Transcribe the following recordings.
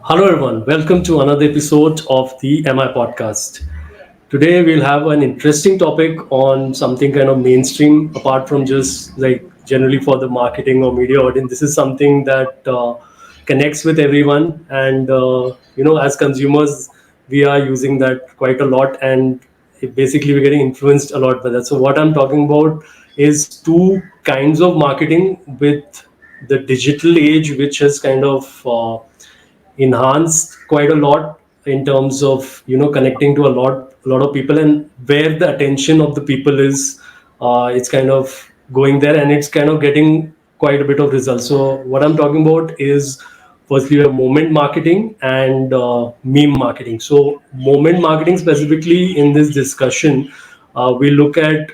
Hello, everyone. Welcome to another episode of the MI podcast. Today, we'll have an interesting topic on something kind of mainstream, apart from just like generally for the marketing or media audience. This is something that connects with everyone, and as consumers, we are using that quite a lot, and basically, we're getting influenced a lot by that. So, what I'm talking about is two kinds of marketing with the digital age, which has kind of enhanced quite a lot in terms of connecting to a lot of people, and where the attention of the people is, it's kind of going there, and it's kind of getting quite a bit of results. So what I'm talking about is, firstly, we have moment marketing and meme marketing. So moment marketing, specifically in this discussion, we look at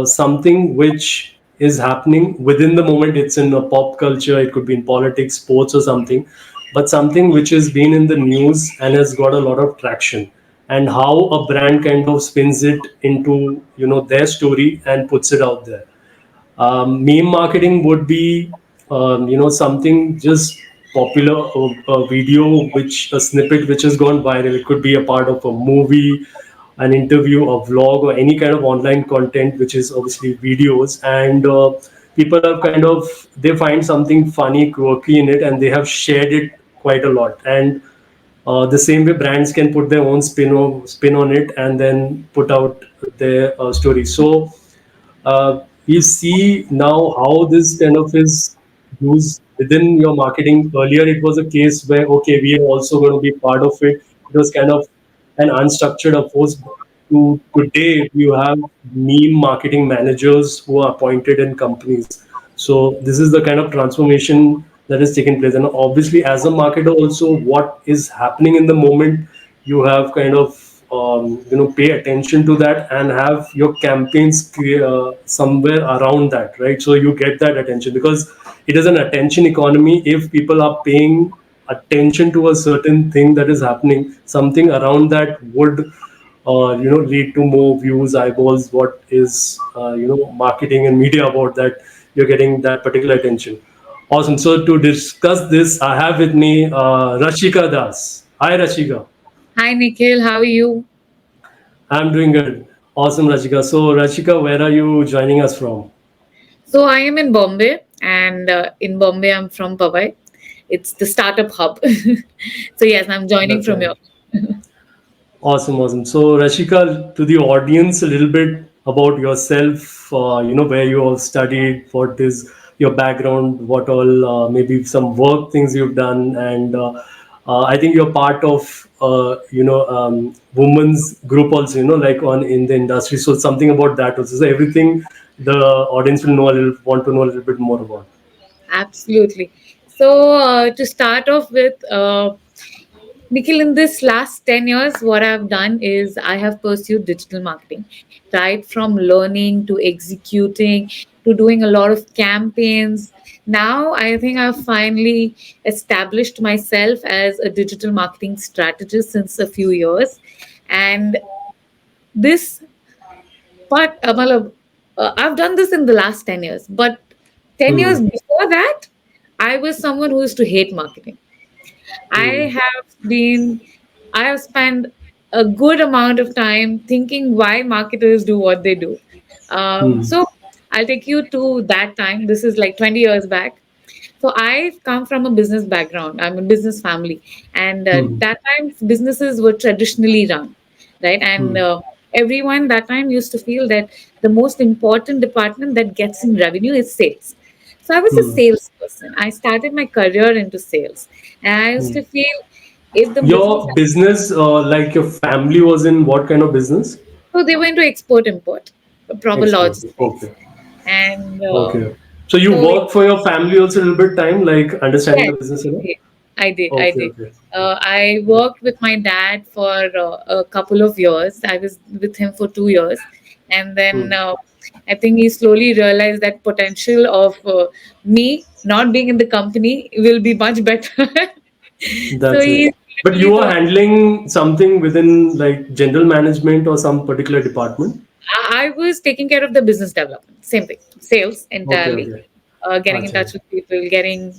something which is happening within the moment. It's in a pop culture, it could be in politics, sports, or something, but something which has been in the news and has got a lot of traction, and how a brand kind of spins it into their story and puts it out there. Meme marketing would be something just popular, a video, which a snippet which has gone viral. It could be a part of a movie, an interview, a vlog, or any kind of online content, which is obviously videos, and people have kind of, they find something funny, quirky in it, and they have shared it quite a lot. And the same way, brands can put their own spin on it and then put out their story. So we see now how this kind of is used within your marketing. Earlier, it was a case where, okay, we are also going to be part of it. It was kind of an unstructured approach. To today, you have meme marketing managers who are appointed in companies. So this is the kind of transformation that is taking place. And obviously, as a marketer, also what is happening in the moment, you have kind of pay attention to that and have your campaigns somewhere around that, right? So you get that attention, because it is an attention economy. If people are paying attention to a certain thing that is happening, something around that would lead to more views, eyeballs. What is marketing and media about that? You're getting that particular attention. Awesome. So to discuss this, I have with me Rashika Das. Hi, Rashika. Hi Nikhil, how are you? I'm doing good. Awesome, Rashika. So, Rashika, where are you joining us from? So I am in Bombay, and in Bombay I'm from Powai. It's the startup hub. So yes, I'm joining That's from right. here. Awesome, awesome. So, Rashika, to the audience, a little bit about yourself. Where you all studied, what is your background, what all maybe some work things you've done, and I think you're part of women's group also. Like on in the industry. So something about that also. So everything the audience will know a little, want to know a little bit more about. Absolutely. So to start off with, Nikhil, in this last 10 years, what I've done is I have pursued digital marketing, right from learning to executing to doing a lot of campaigns. Now, I think I've finally established myself as a digital marketing strategist since a few years. And this Malab, I've done this in the last 10 years, but 10 Hmm. years before that, I was someone who used to hate marketing. Hmm. I have been, I have spent a good amount of time thinking why marketers do what they do. Hmm. So I'll take you to that time. This is like 20 years back. So I've come from a business background. I'm a business family, and Hmm. that time businesses were traditionally run, right? And Hmm. everyone that time used to feel that the most important department that gets in revenue is sales. So I was a Hmm. salesperson. I started my career into sales, and I used Hmm. to feel if the business, Your business, like your family was in what kind of business? so they went to export import, proper Export. logistics, Okay. and Okay. So you so work for your family also a little bit time, like understanding yes, the business, I did. I did. I Okay. did. Okay. I worked with my dad for a couple of years. I was with him for 2 years, and then Hmm. I think he slowly realized that potential of me not being in the company will be much better. So That's it. he But literally you are thought handling something within like general management or some particular department? I was taking care of the business development. Same thing, sales Okay. entirely. Okay. Getting in Acha. touch with people, getting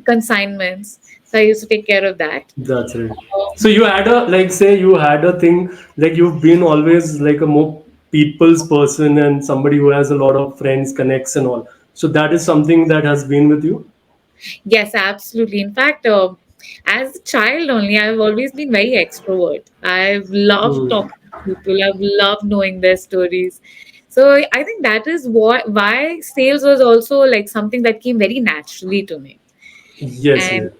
consignments. So I used to take care of that. That's right. So Um, you had a, like, say you had a thing, like you've been always like a more people's person and somebody who has a lot of friends, connects and all. So that is something that has been with you. Yes, absolutely. In fact, as a child only, I've always been very extrovert. I've loved Hmm. talking to people. I've loved knowing their stories. So I think that is why sales was also like something that came very naturally to me. Yes, And yes.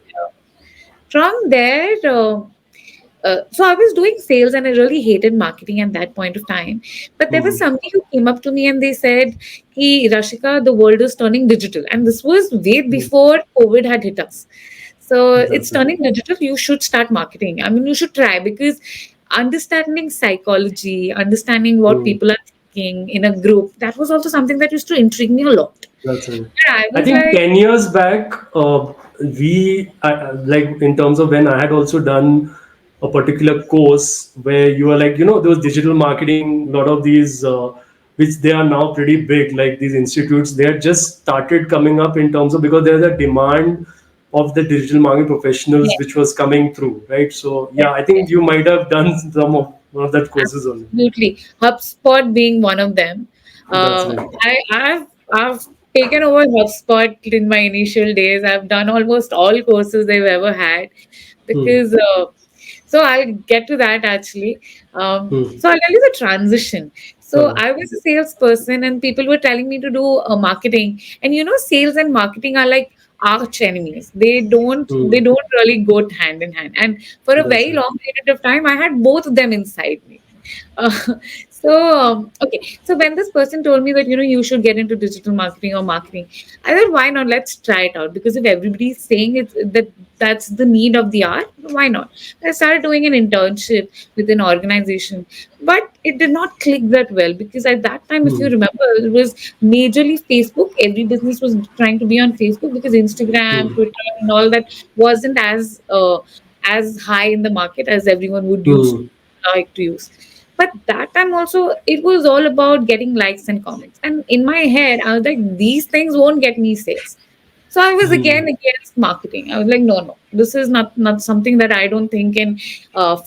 from there, so I was doing sales and I really hated marketing at that point of time. But there was Hmm. somebody who came up to me and they said, "Ki Rashika, the world is turning digital." And this was way Hmm. before COVID had hit us. So it's That's right. turning digital. You should start marketing. I mean, you should try because understanding psychology, understanding what Hmm. people are thinking in a group, that was also something that used to intrigue me a lot. That's right. And I I was think like, 10 years back, like in terms of when I had also done a particular course where you are like, those digital marketing, a lot of these, which they are now pretty big, like these institutes, they had just started coming up in terms of, because there's a demand of the digital marketing professionals yes, which was coming through, right? So, yeah, yes, I think yes. you might have done some of one of that courses only. Absolutely. HubSpot being one of them. That's right. I've taken over HubSpot in my initial days. I've done almost all courses they've ever had Hmm. because so I'll get to that actually. Hmm. So I'll tell you the transition. So Uh, I was a salesperson and people were telling me to do marketing. And sales and marketing are like arch enemies. They hmm. don't really go hand in hand. And for a That's very right. long period of time, I had both of them inside me. Uh, okay. So when this person told me that, you should get into digital marketing or marketing, I thought, why not? Let's try it out. Because if everybody's saying that's the need of the hour, why not? I started doing an internship with an organization, but it did not click that well because at that time, if you Hmm. remember, it was majorly Facebook. Every business was trying to be on Facebook because Instagram, Hmm. Twitter, and all that wasn't as high in the market as everyone would use Hmm. like to use. But that time also, it was all about getting likes and comments. And in my head, I was like, these things won't get me sales. So I was Hmm. again against marketing. I was like, no, no, this is not something that I don't think can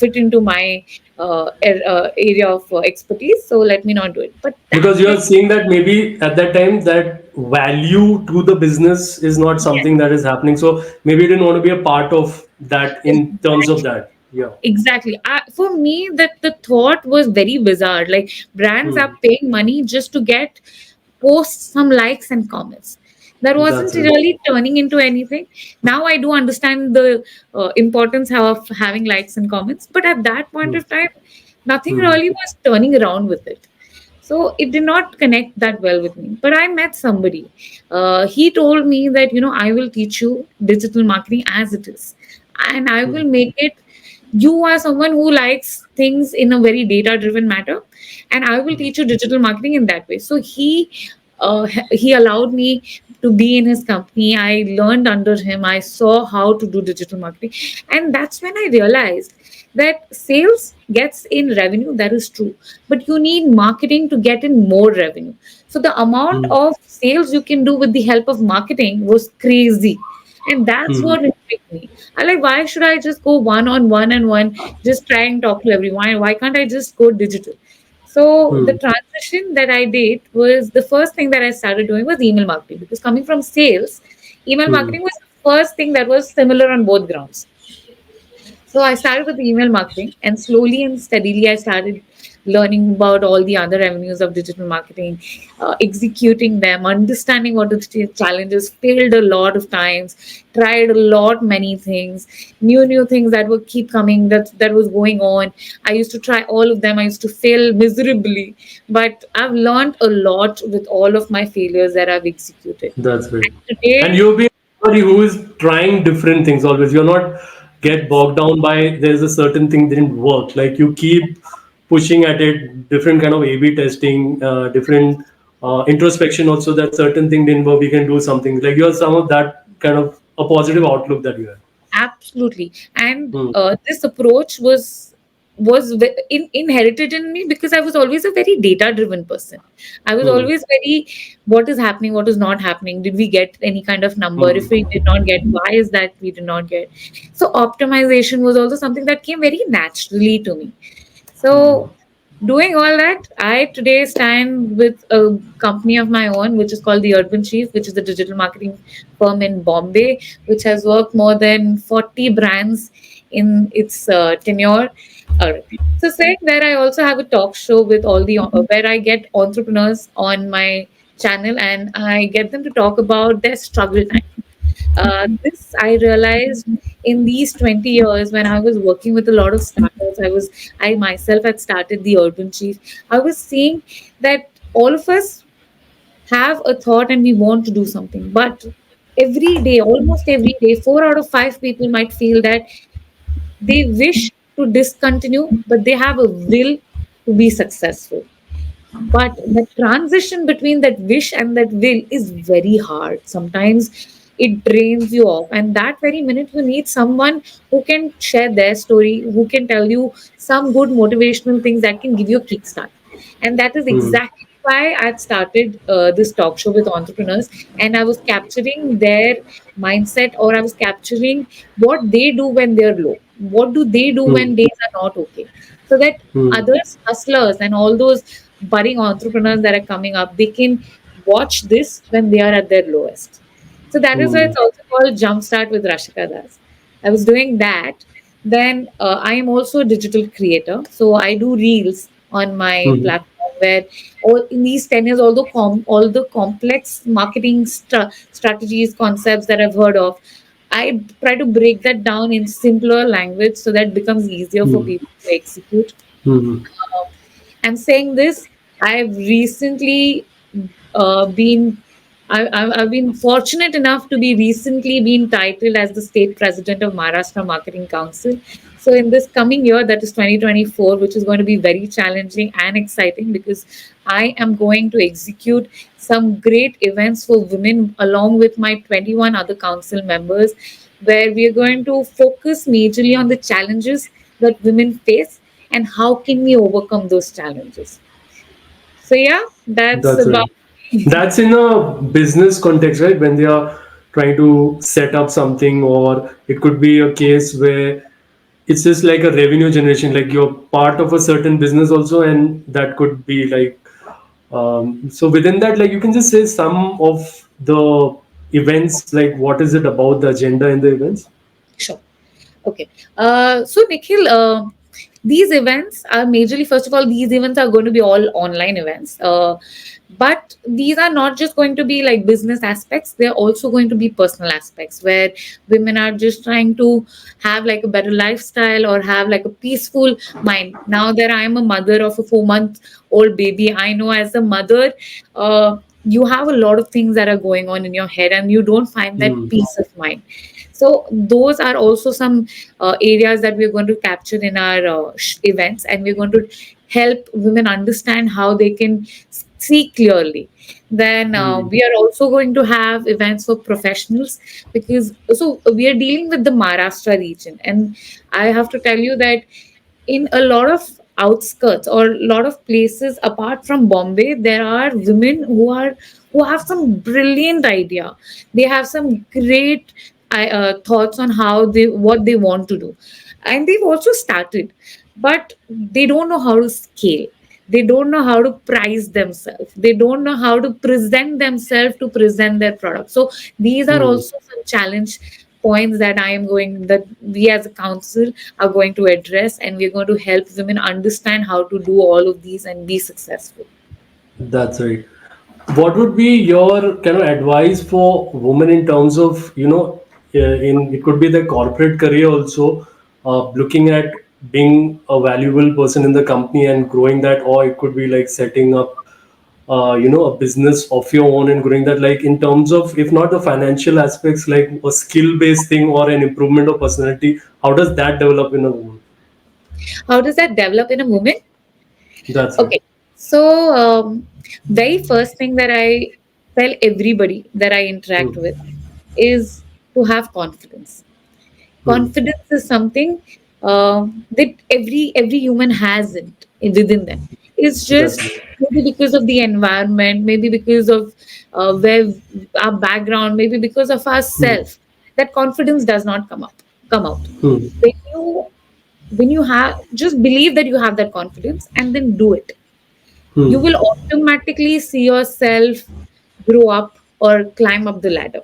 fit into my area of expertise. So let me not do it. But Because that's you when, are seeing that maybe at that time that value to the business is not yes, something that is happening. So maybe you didn't want to be a part of that in terms of exactly. that. Yeah. Exactly. For me, that the thought was very bizarre. Like brands Hmm. are paying money just to get post some likes and comments. That wasn't That's right. really turning into anything. Now I do understand the importance of having likes and comments, but at that point Hmm. of time, nothing Hmm. really was turning around with it. So it did not connect that well with me. But I met somebody. He told me that, I will teach you digital marketing as it is. And I Hmm. will make it, you are someone who likes things in a very data driven matter. And I will teach you digital marketing in that way. So he allowed me to be in his company. I learned under him. I saw how to do digital marketing. And that's when I realized that sales gets in revenue, that is true, but you need marketing to get in more revenue. So the amount Hmm. of sales you can do with the help of marketing was crazy. And that's Hmm. what intrigued me. I like, why should I just go one on one and one, just try and talk to everyone? Why can't I just go digital? So the Hmm. transition that I did was, the first thing that I started doing was email marketing, because coming from sales, email Hmm. marketing was the first thing that was similar on both grounds. So I started with email marketing, and slowly and steadily I started learning about all the other avenues of digital marketing, executing them, understanding what the challenges, failed a lot of times, tried a lot many things, new things that would keep coming, that was going on. I used to try all of them. I used to fail miserably, but I've learned a lot with all of my failures that I've executed. That's great. And And today, you've been somebody who is trying different things always. You're not get bogged down by there's a certain thing didn't work. Like you keep pushing at it, different kind of A/B testing, different introspection. Also, that certain thing didn't work, we can do something. Like you have some of that kind of a positive outlook that you have. absolutely. And Hmm. this approach was, inherited in me because I was always a very data driven person. I was Hmm. always very, what is happening, what is not happening, did we get any kind of number, if we did Hmm. not get, why is that we did not get. So optimization was also something that came very naturally to me. So, doing all that, I today stand with a company of my own, which is called the Urban Chief, which is the digital marketing firm in Bombay, which has worked more than 40 brands in its tenure. Alright. So, saying that, I also have a talk show with all the where I get entrepreneurs on my channel and I get them to talk about their struggle time. This I realized in these 20 years when I was working with a lot of startups. I myself had started the Urban Chief. I was seeing that all of us have a thought and we want to do something, but every day, almost every day, 4 out of 5 people might feel that they wish to discontinue, but they have a will to be successful. But the transition between that wish and that will is very hard. Sometimes it drains you off. And that very minute, you need someone who can share their story, who can tell you some good motivational things that can give you a kickstart. And that is Hmm. exactly why I started this talk show with entrepreneurs. And I was capturing their mindset, or I was capturing what they do when they're low. What do they do Hmm. when days are not okay? So that Hmm. others, hustlers, and all those budding entrepreneurs that are coming up, they can watch this when they are at their lowest. So that is why Hmm. it's also called Jumpstart with Rashika Das. I was doing that. Then I am also a digital creator. So I do reels on my Hmm. platform where all in these 10 years, all the complex marketing strategies, concepts that I've heard of, I try to break that down in simpler language so that becomes easier for Hmm. people to execute. Hmm. I'm saying this. I've recently been. I've been fortunate enough to be recently been titled as the state president of Maharashtra Marketing Council. So in this coming year, that is 2024, which is going to be very challenging and exciting because I am going to execute some great events for women along with my 21 other council members, where we are going to focus majorly on the challenges that women face and how can we overcome those challenges. So yeah, that's That's about right. That's in a business context, right? When they are trying to set up something, or it could be a case where it's just like a revenue generation, like you're part of a certain business also, and that could be like, so within that, like you can just say some of the events, like what is it about the agenda in the events? sure. Okay. So Nikhil, these events are majorly, first of all, these events are going to be all online events. But these are not just going to be like business aspects, they're also going to be personal aspects where women are just trying to have like a better lifestyle or have like a peaceful mind. Now that I am a mother of a 4 month old baby, I know as a mother, you have a lot of things that are going on in your head and you don't find that Hmm. peace of mind. So those are also some areas that we're going to capture in our events, and we're going to help women understand how they can see clearly. Then Hmm. we are also going to have events for professionals because so we are dealing with the Maharashtra region, and I have to tell you that in a lot of outskirts or a lot of places apart from Bombay, there are women who have some brilliant idea. They have some great thoughts on how they what they want to do, and they've also started, but they don't know how to scale. They don't know how to price themselves. They don't know how to present themselves to present their product. So these are Hmm. also some challenge points that I am going that we as a council are going to address, and we're going to help women understand how to do all of these and be successful. That's right. What would be your kind of advice for women in terms of, in it could be the corporate career also, looking at being a valuable person in the company and growing that, or it could be like setting up, a business of your own and growing that, like in terms of, if not the financial aspects, like a skill based thing or an improvement of personality, how does that develop in a woman? How does that develop in a woman? That's right. Okay, so very first thing that I tell everybody that I interact Hmm. with is to have confidence. Hmm. Confidence is something. that every human has it within them. It's That's just right. maybe because of the environment, maybe because of where our background, maybe because of Hmm. ourself, that confidence does not come out. Hmm. When you have, just believe that you have that confidence and then do it, you Hmm. will automatically see yourself grow up or climb up the ladder.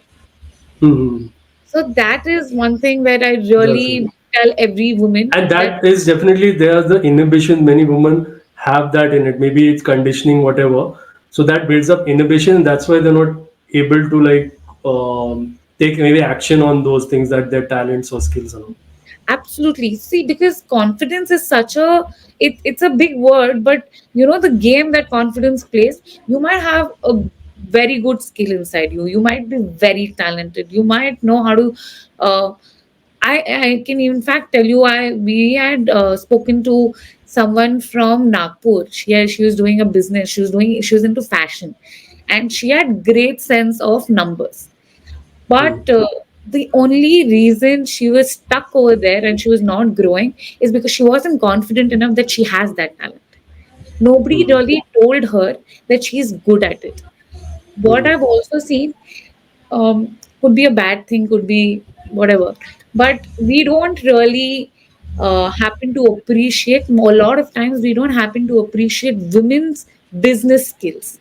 Hmm. So that is one thing where I That's right. really tell every woman And that that is definitely there. The inhibition, many women have that in it. Maybe it's conditioning, whatever. So that builds up inhibition, and that's why they're not able to like take maybe action on those things that their talents or skills are. absolutely, see, because confidence is such a, it's a big word, but you know the game that confidence plays, you might have a very good skill inside you, you might be very talented, you might know how to uh, I can in fact tell you, I we had spoken to someone from Nagpur. She was doing a business. She was into fashion, and she had great sense of numbers. Hmm. But the only reason she was stuck over there and she was not growing is because she wasn't confident enough that she has that talent. Nobody Hmm. really told her that she's good at it. What Hmm. I've also seen, could be a bad thing, could be whatever. But we don't really happen to appreciate, a lot of times, we don't happen to appreciate women's business skills.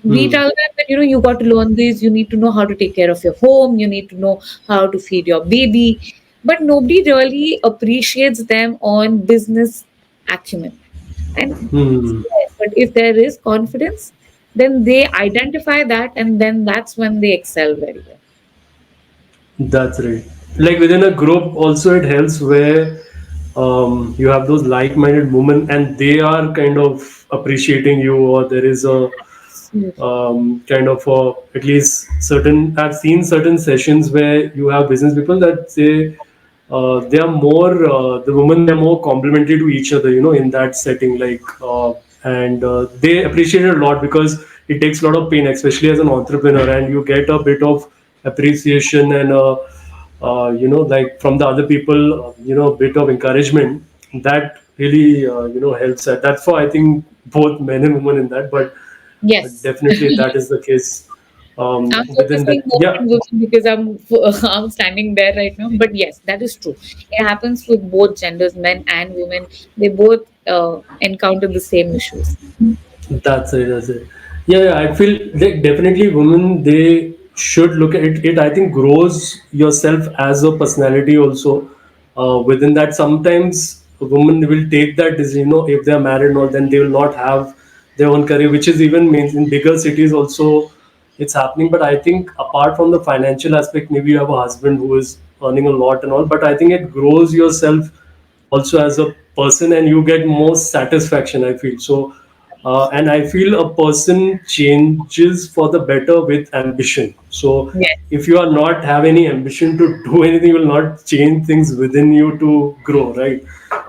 We Hmm. tell them that, you know, you got to learn this, you need to know how to take care of your home, you need to know how to feed your baby. But nobody really appreciates them on business acumen. And Hmm. yes, but if there is confidence, then they identify that and then that's when they excel very well. That's right. Like within a group, also it helps where you have those like-minded women, and they are kind of appreciating you, or there is a Absolutely. kind of at least certain. I've seen certain sessions where you have business people that they are more the women, they're more complementary to each other, in that setting, like and they appreciate it a lot because it takes a lot of pain, especially as an entrepreneur, and you get a bit of appreciation and like from the other people, a bit of encouragement that really helps. That's why I think both men and women in that, but Yes. definitely that is the case I'm within focusing that. more Yeah, on women because I'm standing there right now. But yes, that is true. It happens with both genders, men and women. They both encounter the same issues. that's it. That's it. Yeah, yeah, I feel like definitely women, they should look at it. It I think grows yourself as a personality also. Within that, sometimes women will take that decision. If they are married or then they will not have their own career, which is even means in bigger cities also it's happening. But I think apart from the financial aspect, maybe you have a husband who is earning a lot and all. But I think it grows yourself also as a person, and you get more satisfaction, I feel. So and I feel a person changes for the better with ambition. So Yes, if you are not have any ambition to do anything, you will not change things within you to grow, right?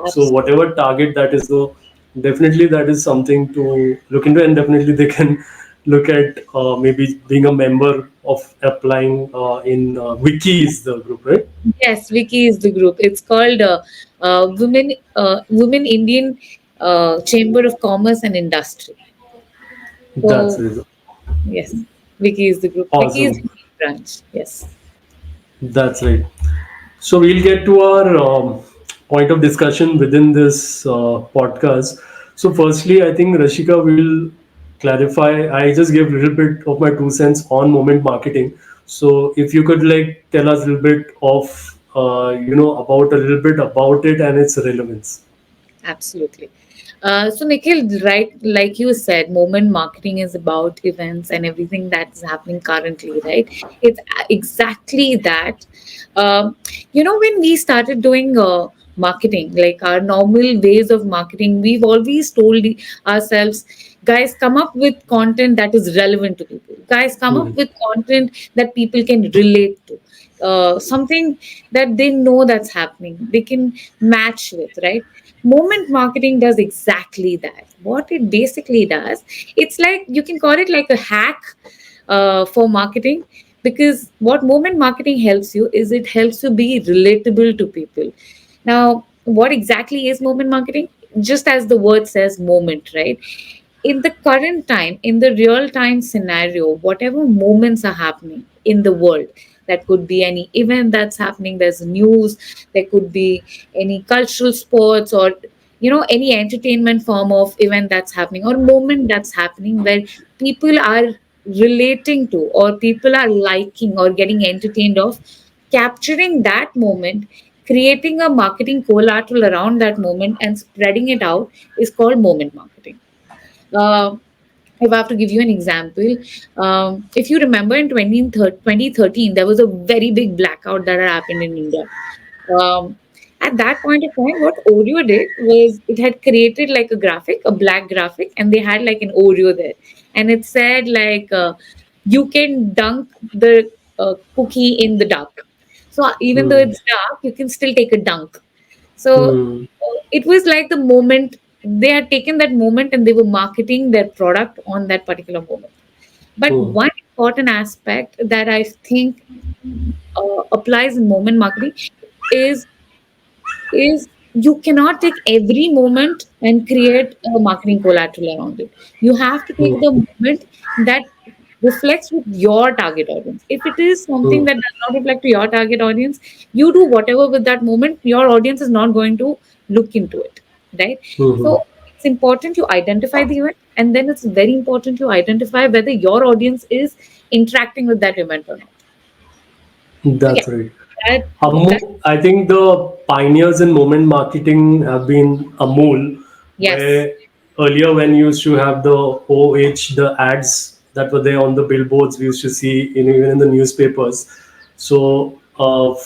So absolutely. whatever target that is, though, definitely that is something to look into, and definitely they can look at maybe being a member of applying in wiki is the group, right? Yes, Wiki is the group. It's called Women Indian Chamber of Commerce and Industry. That's So it. yes, Wiki is the group. Wiki is the Awesome. main branch. Yes, That's right. So we'll get to our point of discussion within this podcast. So firstly, I think Rashika will clarify. I just gave a little bit of my 2 cents on moment marketing. So if you could like tell us a little bit of about a little bit about it and its relevance. absolutely. So Nikhil, right, like you said, moment marketing is about events and everything that's happening currently, right? It's exactly that. Um, when we started doing marketing, like our normal ways of marketing, we've always told ourselves, guys, come up with content that is relevant to people. Guys, come up Hmm. with content that people can relate to. Something that they know that's happening, they can match with, right? Moment marketing does exactly that. What it basically does, it's like you can call it like a hack for marketing, because what moment marketing helps you is it helps you be relatable to people. Now, what exactly is moment marketing? Just as the word says, moment, right? In the current time, in the real time scenario, whatever moments are happening in the world, that could be any event that's happening, there's news, there could be any cultural sports, or any entertainment form of event that's happening or moment that's happening where people are relating to or people are liking or getting entertained of, capturing that moment, creating a marketing collateral around that moment and spreading it out is called moment marketing. uh, if I have to give you an example, if you remember in 2013, there was a very big blackout that had happened in India. Um, at that point of time, what Oreo did was it had created like a graphic, a black graphic, and they had like an Oreo there. And it said, like, you can dunk the cookie in the dark. So even though Hmm. it's dark, you can still take a dunk. So Hmm. it was like the moment they had taken that moment and they were marketing their product on that particular moment. But Hmm. one important aspect that I think applies in moment marketing is is you cannot take every moment and create a marketing collateral around it. You have to take Hmm. the moment that reflects with your target audience. If it is something Hmm. that does not reflect to your target audience, you do whatever with that moment, your audience is not going to look into it, right? Hmm. So it's important you identify the event, and then it's very important you identify whether your audience is interacting with that event or not. So yeah, That's right. that I think the pioneers in moment marketing have been Amul, yes, where earlier when you used to have the OH, the ads that were there on the billboards, we used to see even in the newspapers. So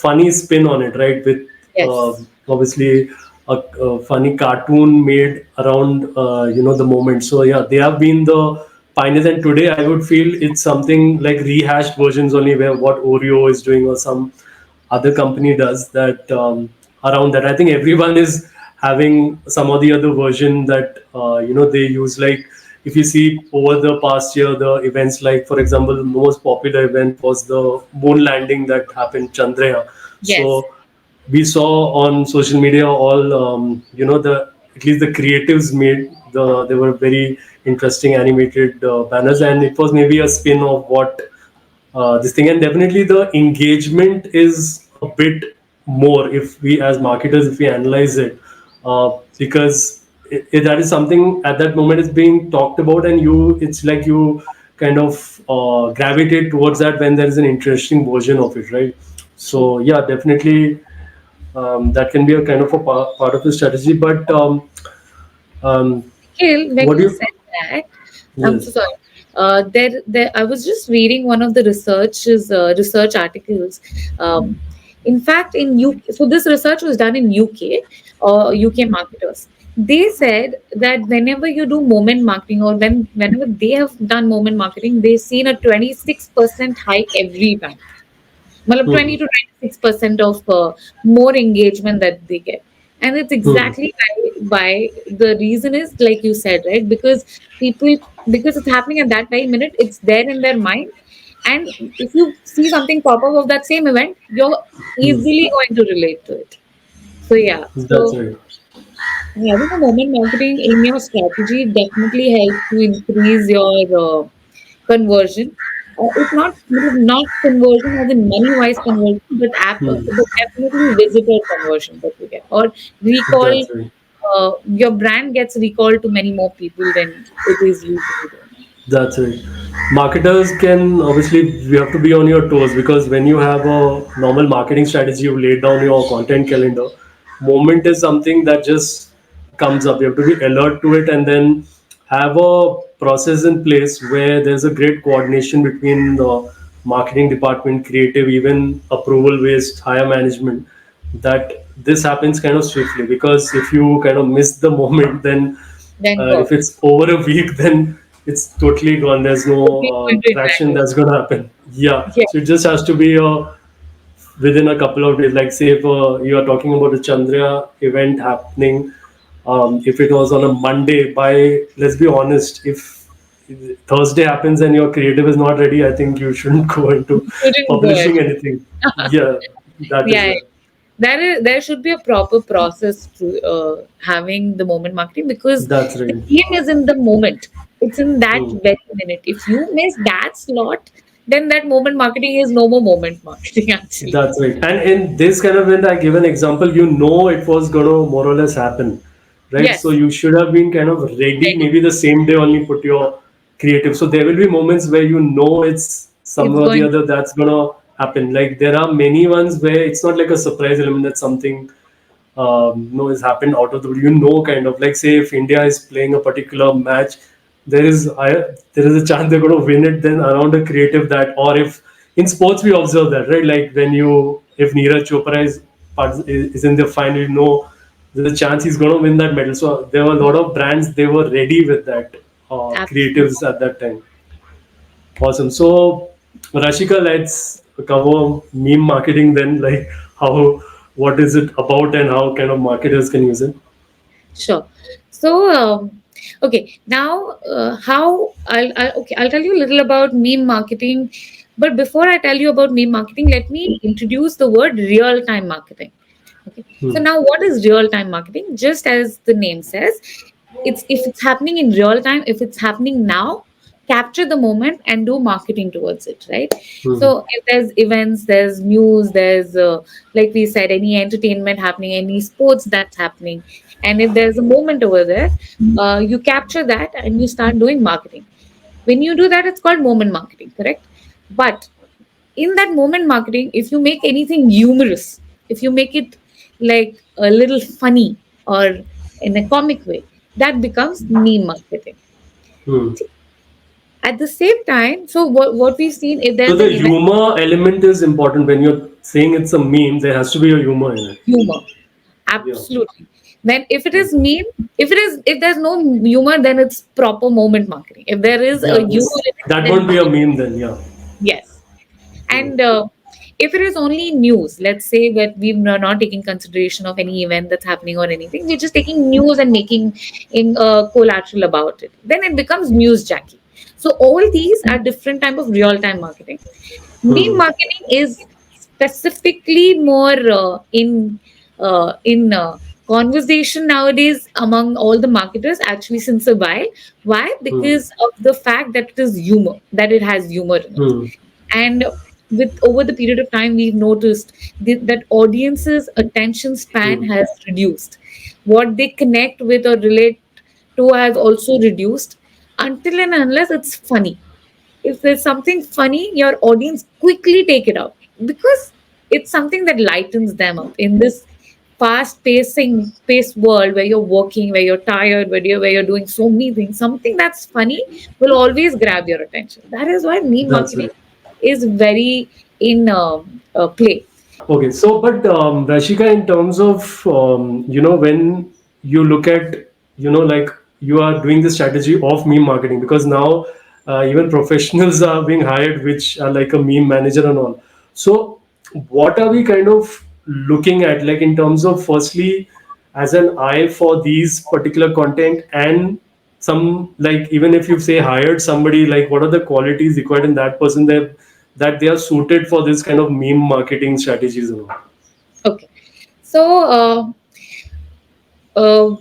funny spin on it, right? With uh, yes. obviously a funny cartoon made around the moment. So yeah, they have been the pioneers, and today I would feel it's something like rehashed versions only, where what Oreo is doing or some other company does that around that. I think everyone is having some or the other version that they use. Like if you see over the past year, the events, like for example, the most popular event was the moon landing that happened, Chandrayaan. Yes. So we saw on social media all the at least the creatives made they were very interesting animated banners, and it was maybe a spin of what this thing. And definitely the engagement is a bit more if we as marketers, if we analyze it, because that is something at that moment is being talked about, and it's like you kind of gravitate towards that when there is an interesting version of it, right? True. So yeah, definitely that can be a kind of a part of the strategy. But Hill, when what do you you said that, I'm so yes. sorry. I was just reading one of the research articles. Um, in fact, in UK, so this research was done in UK or UK marketers. They said that whenever you do moment marketing or whenever they have done moment marketing, they've seen a 26% hike every time. Matlab 20 Hmm. to 26% of more engagement that they get. And it's Hmm. exactly why the reason is like you said, right? Because it's happening at that very minute, it's there in their mind. And if you see something pop up of that same event, you're Hmm. easily going to relate to it. So yeah. That's So right. having a moment marketing in your strategy definitely helps to increase your conversion. It's not conversion as in money wise conversion, Hmm. but definitely visitor conversion that you get, or recall. That's right. Your brand gets recalled to many more people than it is usually doing. That's right. Marketers can obviously, you have to be on your toes, because when you have a normal marketing strategy, you lay down your content calendar. Moment is something that just comes up. You have to be alert to it, and then have a process in place where there's a great coordination between the marketing department, creative, even approval based, higher management. That this happens kind of swiftly, because if you kind of miss the moment, then Then if go. it's over a week, then it's totally gone. There's no Totally going to interact traction with. that's going to happen. Yeah. Yeah. So it just has to be within a couple of days. Like, say, if you are talking about a Chandra event happening, if it was on a Monday, by, let's be honest, if Thursday happens and your creative is not ready, I think you shouldn't go into Shouldn't go ahead. publishing anything. Yeah, that is Yeah. there. There should be a proper process to having the moment marketing, because That's the right. game is in the moment. It's in that Hmm. very minute. If you miss that slot, then that moment marketing is no more moment marketing actually. That's right. And in this kind of when I give an example, you know it was gonna more or less happen, right? So Yes, you should have been kind of ready, ready. maybe the same day only put your creative. So there will be moments where you know it's some It's or the going other that's gonna happen. Like there are many ones where it's not like a surprise element that something has happened out of the blue. You know, kind of like say if India is playing a particular match, there is a chance they're going to win it. Then around a creative that, or if in sports we observe that, right? Like when you if Neeraj Chopra is in the final, you know there's a chance he's going to win that medal. So there were a lot of brands they were ready with that absolutely. creatives at that time. Awesome. So, Rashika, let's cover meme marketing then. Like, what is it about, and how kind of marketers can use it? Sure. So, okay, now how I'll tell you a little about meme marketing. But before I tell you about meme marketing, let me introduce the word real time marketing. Okay. So Hmm. now, what is real time marketing? Just as the name says, it's if it's happening in real time, if it's happening now, capture the moment and do marketing towards it, right? Hmm. So if there's events, there's news, there's like we said, any entertainment happening, any sports that's happening, and if there's a moment over there, you capture that and you start doing marketing. When you do that, it's called moment marketing, correct? But in that moment marketing, if you make anything humorous, if you make it like a little funny or in a comic way, that becomes meme marketing. Hmm. At the same time, so what we've seen, if So there's the an event, humor element is important when you're saying it's a meme. There has to be a humor in it. humor, Yeah. absolutely. Then if it is Okay. meme, if there's no humor, then it's proper moment marketing. If there is a Yeah. humor in it, That then won't be a meme then. Yeah. yes. Hmm. And if it is only news, let's say that we're not taking consideration of any event that's happening or anything, we're just taking news and making in collateral about it. Then it becomes news jackie. So all these are different type of real time marketing. Meme Hmm. marketing is specifically more in conversation nowadays among all the marketers actually since a while. Why? Hmm. Because of the fact that it is humor, that it has humor in it. Hmm. And with over the period of time, we've noticed that audiences' attention span Hmm. has reduced. What they connect with or relate to has also reduced until and unless it's funny. If there's something funny, your audience quickly take it up because it's something that lightens them up in this paced world where you're working, where you're tired, where you're doing so many things. Something that's funny will always grab your attention. That is why meme That's marketing right. is very in play. Okay, so but Rashika, in terms of when you look at like you are doing the strategy of meme marketing because now even professionals are being hired, which are like a meme manager and all. So what are we kind of looking at, like in terms of firstly as an eye for these particular content and some like even if you say hired somebody, like what are the qualities required in that person that they are suited for this kind of meme marketing strategies and all. Okay, so Uh,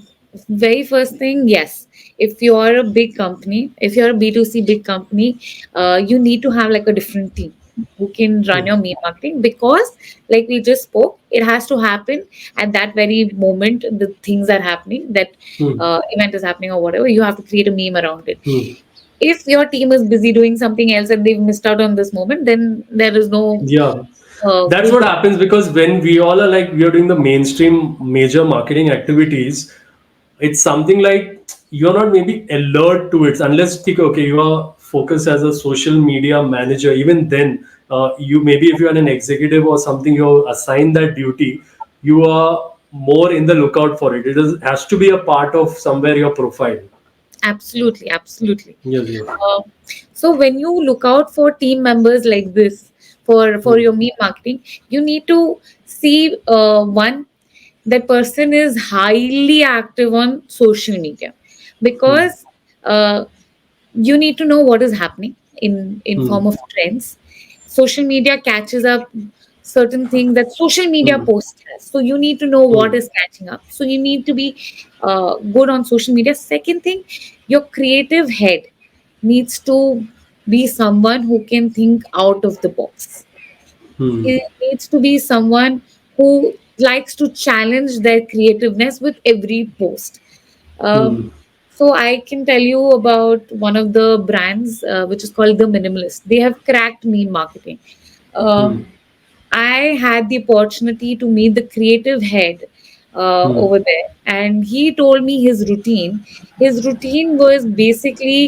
very first thing, yes. If you are a big company, if you're a B2C big company, you need to have like a different team who can run Hmm. your meme marketing because, like we just spoke, it has to happen at that very moment. The things are happening, that Hmm. event is happening or whatever. You have to create a meme around it. Hmm. If your team is busy doing something else and they've missed out on this moment, then there is no Yeah, that's good what point. happens because when we all are like we are doing the mainstream major marketing activities, it's something like you're not maybe alert to it unless think okay you are focused as a social media manager. Even then, you maybe if you are an executive or something, you're assigned that duty. You are more in the lookout for it. Has to be a part of somewhere your profile. Absolutely, absolutely. Yes, yes. Uh, so when you look out for team members like this for Hmm. your meme marketing, you need to see one, that person is highly active on social media Hmm. because you need to know what is happening in Hmm. form of trends. Social media catches up certain things that social media Hmm. post has. So you need to know what Hmm. is catching up. So you need to be good on social media. Second thing, your creative head needs to be someone who can think out of the box. Hmm. It needs to be someone who likes to challenge their creativeness with every post. Um, Hmm. so I can tell you about one of the brands, which is called The Minimalist. They have cracked meme marketing. Hmm. Um, I had the opportunity to meet the creative head Hmm. over there, and he told me his routine. His routine was basically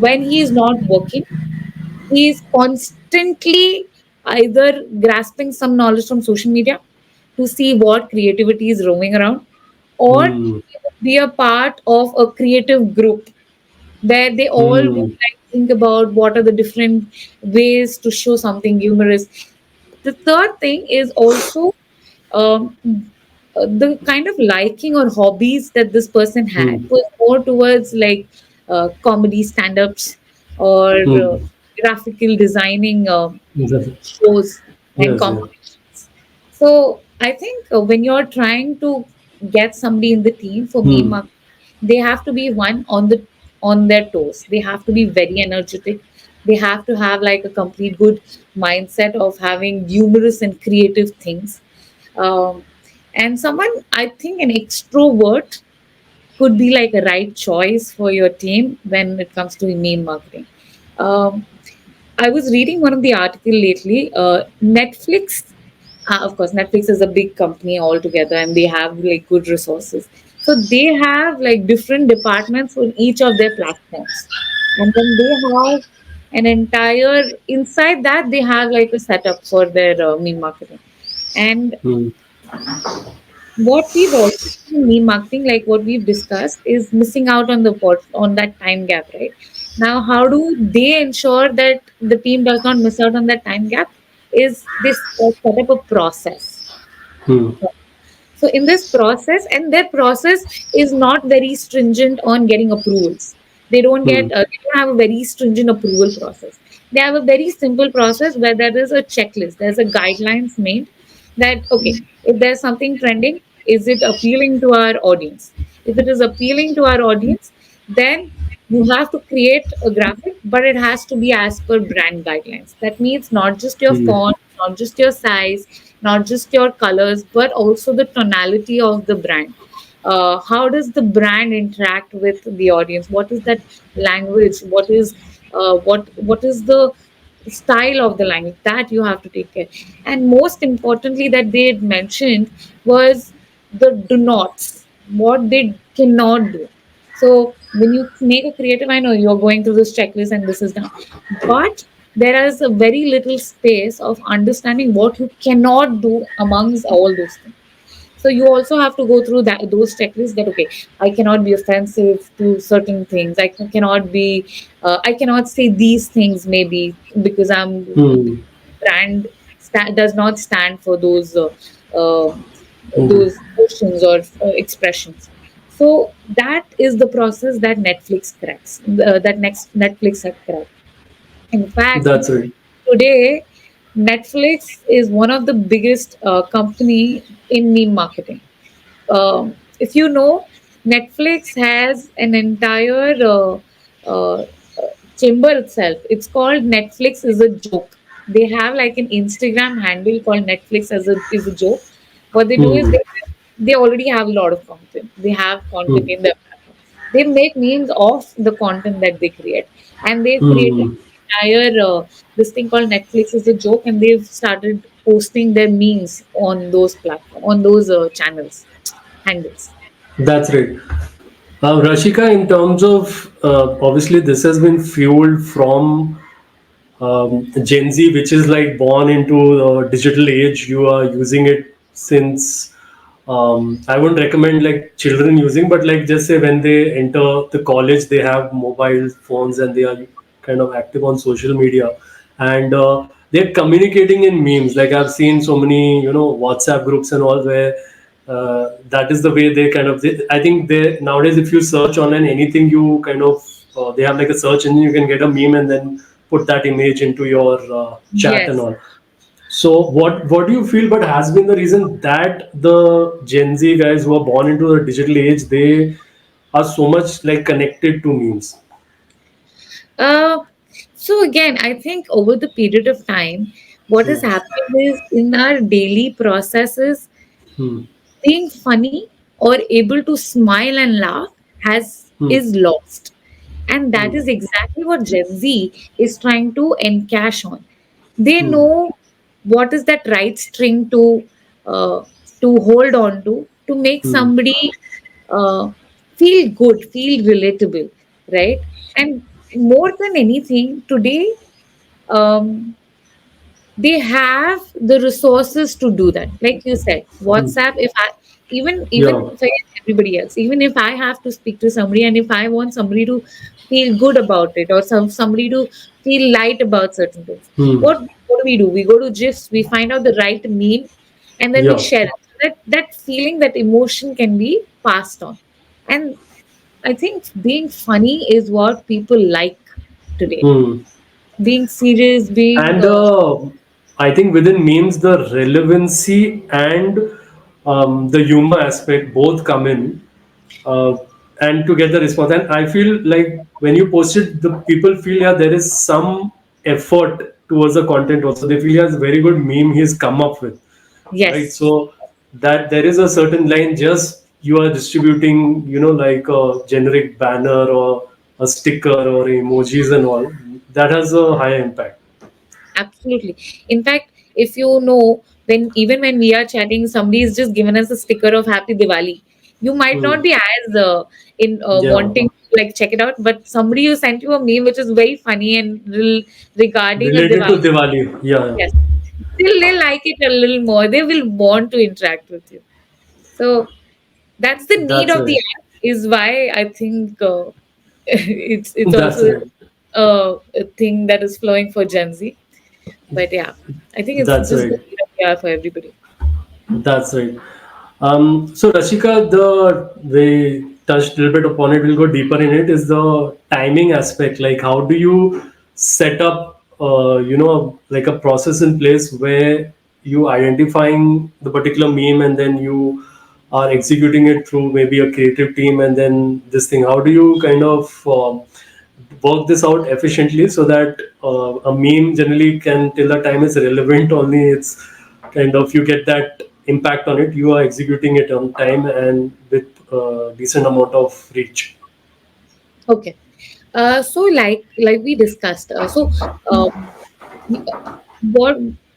when he is not working, he is constantly either grasping some knowledge from social media to see what creativity is roaming around, or Hmm. he would be a part of a creative group where they all would Hmm. like think about what are the different ways to show something humorous. The third thing is also um, the kind of liking or hobbies that this person had Hmm. was more towards like comedy stand-ups or Hmm. graphical designing Yes. shows and Yes. competitions. So I think when you're trying to get somebody in the team for meme Hmm. marketing, they have to be one on their toes. They have to be very energetic. They have to have like a complete good mindset of having humorous and creative things. Um, and someone, I think, an extrovert could be like a right choice for your team when it comes to meme marketing. Um, I was reading one of the article lately. Netflix, of course, Netflix is a big company altogether, and they have like good resources. So they have like different departments for each of their platforms, and then they have an entire inside that they have like a setup for their meme marketing. And Hmm. what we've also seen in meme marketing, like what we've discussed, is missing out on the on that time gap, right? Now, how do they ensure that the team does not miss out on that time gap? Is this set up a process? Hmm. So in this process, and their process is not very stringent on getting approvals. Hmm. They don't have a very stringent approval process. They have a very simple process where there is a checklist. There's a guidelines made that okay, if there's something trending, is it appealing to our audience? If it is appealing to our audience, then you have to create a graphic, but it has to be as per brand guidelines. That means not just your Hmm. font, not just your size, not just your colors, but also the tonality of the brand. How does the brand interact with the audience? What is that language? What is the style of the language that you have to take care? And most importantly, that they had mentioned was the do nots, what they cannot do. So when you make a creative, I know you're going through this checklist and this is done, but there is a very little space of understanding what you cannot do amongst all those things. So you also have to go through that those checklists that okay, I cannot be offensive to certain things. Cannot be, I cannot say these things maybe because Hmm. brand does not stand for uh, Hmm. those notions or expressions. So that is the process that Netflix cracks. That next Netflix had cracked. In fact, That's right. today Netflix is one of the biggest company in meme marketing. If you know, Netflix has an entire chamber itself. It's called Netflix is a joke. They have like an Instagram handle called Netflix as a is a joke. What they do is Hmm. they already have a lot of content. They have content Hmm. in their platform. They make memes of the content that they create, and they've created Hmm. entire this thing called Netflix is a joke, and they've started posting their memes on those platform on those channels handles. That's right. Rashika, in terms of obviously this has been fueled from Gen Z, which is like born into the digital age. You are using it since I wouldn't recommend like children using, but like just say when they enter the college, they have mobile phones and they are kind of active on social media, and they're communicating in memes. Like I've seen so many, WhatsApp groups and all where that is the way they kind of. I think they nowadays, if you search online anything, you kind of they have like a search engine. You can get a meme and then put that image into your chat and Yes. all. So what do you feel? But has been the reason that the Gen Z guys who are born into the digital age, they are so much like connected to memes. Uh, so again, I think over the period of time, what has Hmm. happened is in our daily processes, Hmm. being funny or able to smile and laugh has Hmm. is lost. And that Hmm. is exactly what Gen Z is trying to encash on. They Hmm. know what is that right string uh, to hold on to make Hmm. somebody uh, feel good, feel relatable, right? And more than anything, today um, they have the resources to do that. Like you said, Hmm. WhatsApp, if I even Yeah. for everybody else, even if I have to speak to somebody and if I want somebody to feel good about it or somebody to feel light about certain things, Hmm. what do? We go to GIFs, we find out the right meme, and then we Yeah. share it. So that feeling, that emotion can be passed on. And I think being funny is what people like today. Hmm. Being serious, being And I think within memes, the relevancy and the humor aspect both come in, uh, and to get the response. And I feel like when you post it, the people feel, yeah, there is some effort towards the content also. They feel, yeah, it's a very good meme he's come up with, right? yes. So that there is a certain line, just you are distributing, like a generic banner or a sticker or emojis and all, that has a higher impact. Absolutely. In fact, if you know, when even when we are chatting, somebody is just given us a sticker of Happy Diwali. You might not Hmm. be as in Yeah, wanting to like check it out, but somebody who sent you a meme which is very funny and regarding a related to Diwali. Diwali. Yeah, Yes, still they like it a little more. They will want to interact with you. So that's the need that's of the right. app. Is why I think it's That's also right. a thing that is flowing for Gen Z. But yeah, I think it's That's just the right. need of the hour for everybody. That's right. So Rashika, the we touched a little bit upon it. We'll go deeper in it. Is the timing aspect? Like, how do you set up, like a process in place where you identifying the particular meme and then you are executing it through maybe a creative team and then this thing. How do you kind of work this out efficiently so that a meme generally can, till the time is relevant only, it's kind of you get that impact on it, you are executing it on time and with decent amount of reach. Okay. So like we discussed, um,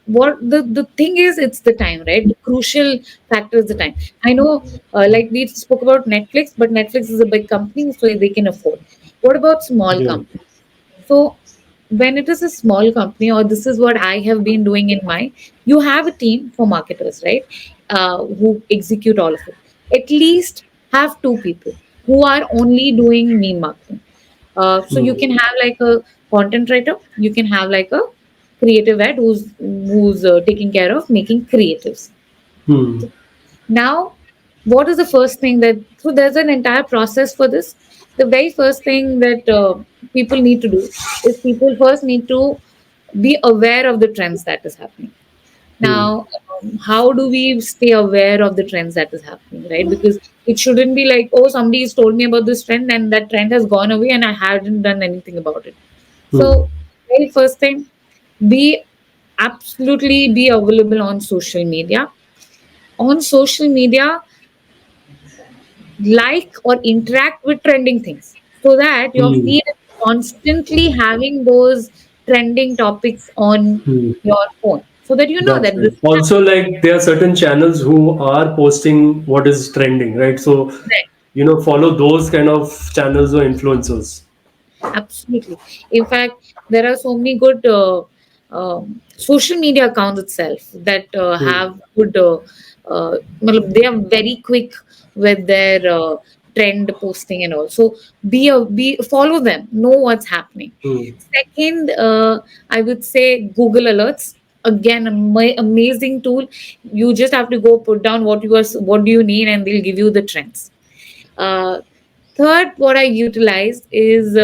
what the thing is, it's the time, right? The crucial factor is the time. I know, like we spoke about Netflix, but Netflix is a big company, so they can afford. What about small Yeah. companies? So when it is a small company, or this is what I have been doing in my, you have a team for marketers, right? Who execute all of it. At least have two people who are only doing meme marketing. So you Hmm. can have like a content writer, you can have like a creative head who's taking care of making creatives. Hmm. Now, what is the first thing that, so there's an entire process for this. The very first thing that people need to do is people first need to be aware of the trends that is happening. Hmm. Now, how do we stay aware of the trends that is happening, right? Because it shouldn't be like, oh, somebody has told me about this trend and that trend has gone away and I hadn't done anything about it. Hmm. So, very first thing, be absolutely be available on social media. On social media, like or interact with trending things so that your Hmm. feed is constantly having those trending topics on Hmm. your phone so that you know That's that right. this is Also, like there are certain channels who are posting what is trending, right? So, happening. follow those kind of channels or influencers. Absolutely. In fact, there are so many good social media accounts itself that Hmm. have good, matlab, they are very quick with their trend posting and all. So be follow them, know what's happening. Hmm. Second, I would say Google Alerts. Again, amazing tool. You just have to go put down what do you need, and they'll give you the trends. Uh, Third, what I utilize is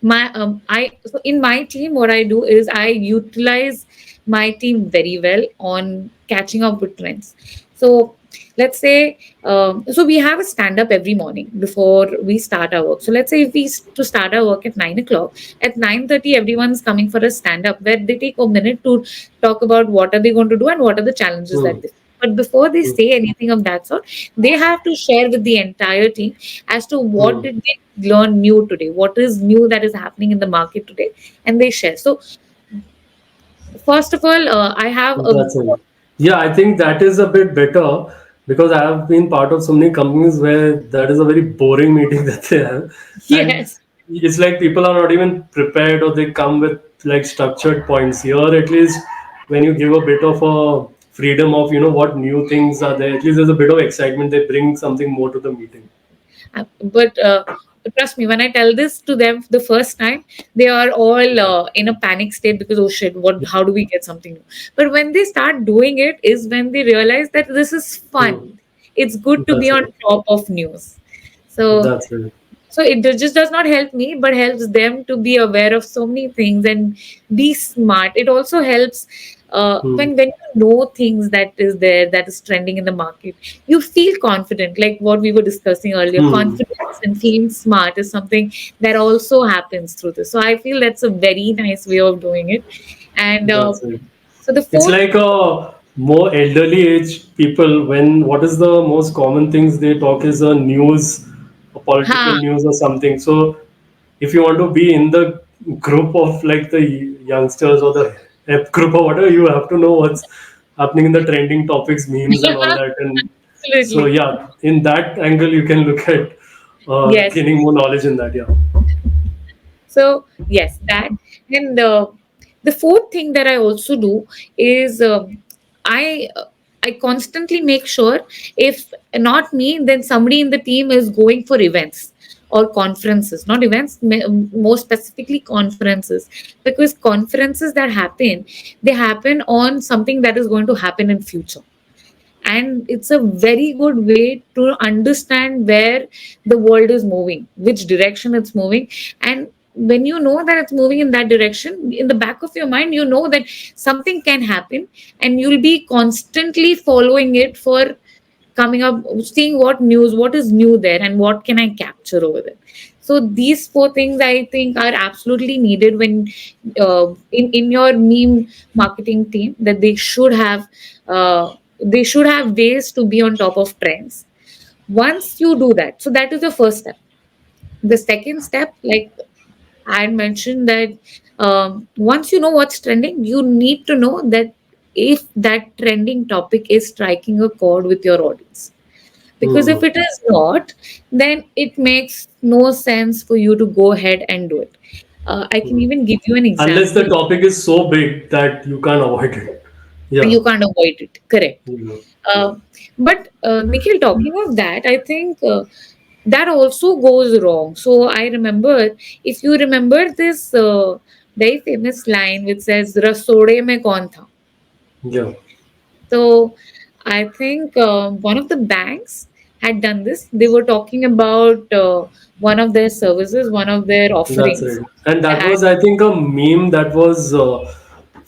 my I so in my team, what I do is I utilize my team very well on catching up with trends. So let's say, so we have a stand up every morning before we start our work. So let's say if to start our work at 9 o'clock, at 9:30 everyone's coming for a stand up where they take a minute to talk about what are they going to do and what are the challenges Hmm. that they. But before they Hmm. say anything of that sort, they have to share with the entire team as to what Hmm. did they learn new today, what is new that is happening in the market today, and they share. So first of all, I have a That's it. Yeah, I think that is a bit better because I have been part of so many companies where that is a very boring meeting that they have, and yes. it's like people are not even prepared or they come with like structured points. Here, at least, when you give a bit of a freedom of what new things are there, at least there's a bit of excitement. They bring something more to the meeting. But trust me, when I tell this to them the first time, they are all in a panic state because oh shit, what? How do we get something new? But when they start doing it, is when they realize that this is Hmm. fun. It's good to be That's on it. top of news. So That's it. just does not help me, but helps them to be aware of so many things and be smart. It also helps Hmm. when you know things that is there, that is trending in the market, you feel confident, like what we were discussing earlier. Hmm. Confidence and feeling smart is something that also happens through this. So I feel that's a very nice way of doing it. And That's it. so the It's fourth. like a more elderly age people when what is the most common things they talk is a news, a political Ha. news or something. So if you want to be in the group of like the youngsters or the hip group or whatever, you have to know what's happening in the trending topics, memes and all that. And so Absolutely. yeah, in that angle you can look at Yes. gaining more knowledge in that. Yeah. So yes, that. And the fourth thing that I also do is I I constantly make sure, if not me, then somebody in the team is going for events or conferences, not events, more specifically conferences, because conferences that happen, they happen on something that is going to happen in future, and it's a very good way to understand where the world is moving, which direction it's moving. And when you know that it's moving in that direction, in the back of your mind you know that something can happen, and you'll be constantly following it for coming up, seeing what is new there and what can I capture over there. So these four things I think are absolutely needed when in your meme marketing team, that uh, they should have ways to be on top of trends. Once you do that, so that is the first step. The second step, like I had mentioned, that once you know what's trending, you need to know that if that trending topic is striking a chord with your audience. Because if Hmm. it is not, then it makes no sense for you to go ahead and do it. I can Hmm. even give you an Unless the example. topic is so big that you can't avoid it. Yeah. You can't avoid it, correct. Yeah. But Nikhil, talking of that, I think that also goes wrong. So I remember, if you remember this very famous line which says "Rasode mein kaun tha." Yeah. So I think one of the banks had done this. They were talking about one of their services, one of their That's offerings. right. And They that had. was, I think, a meme that was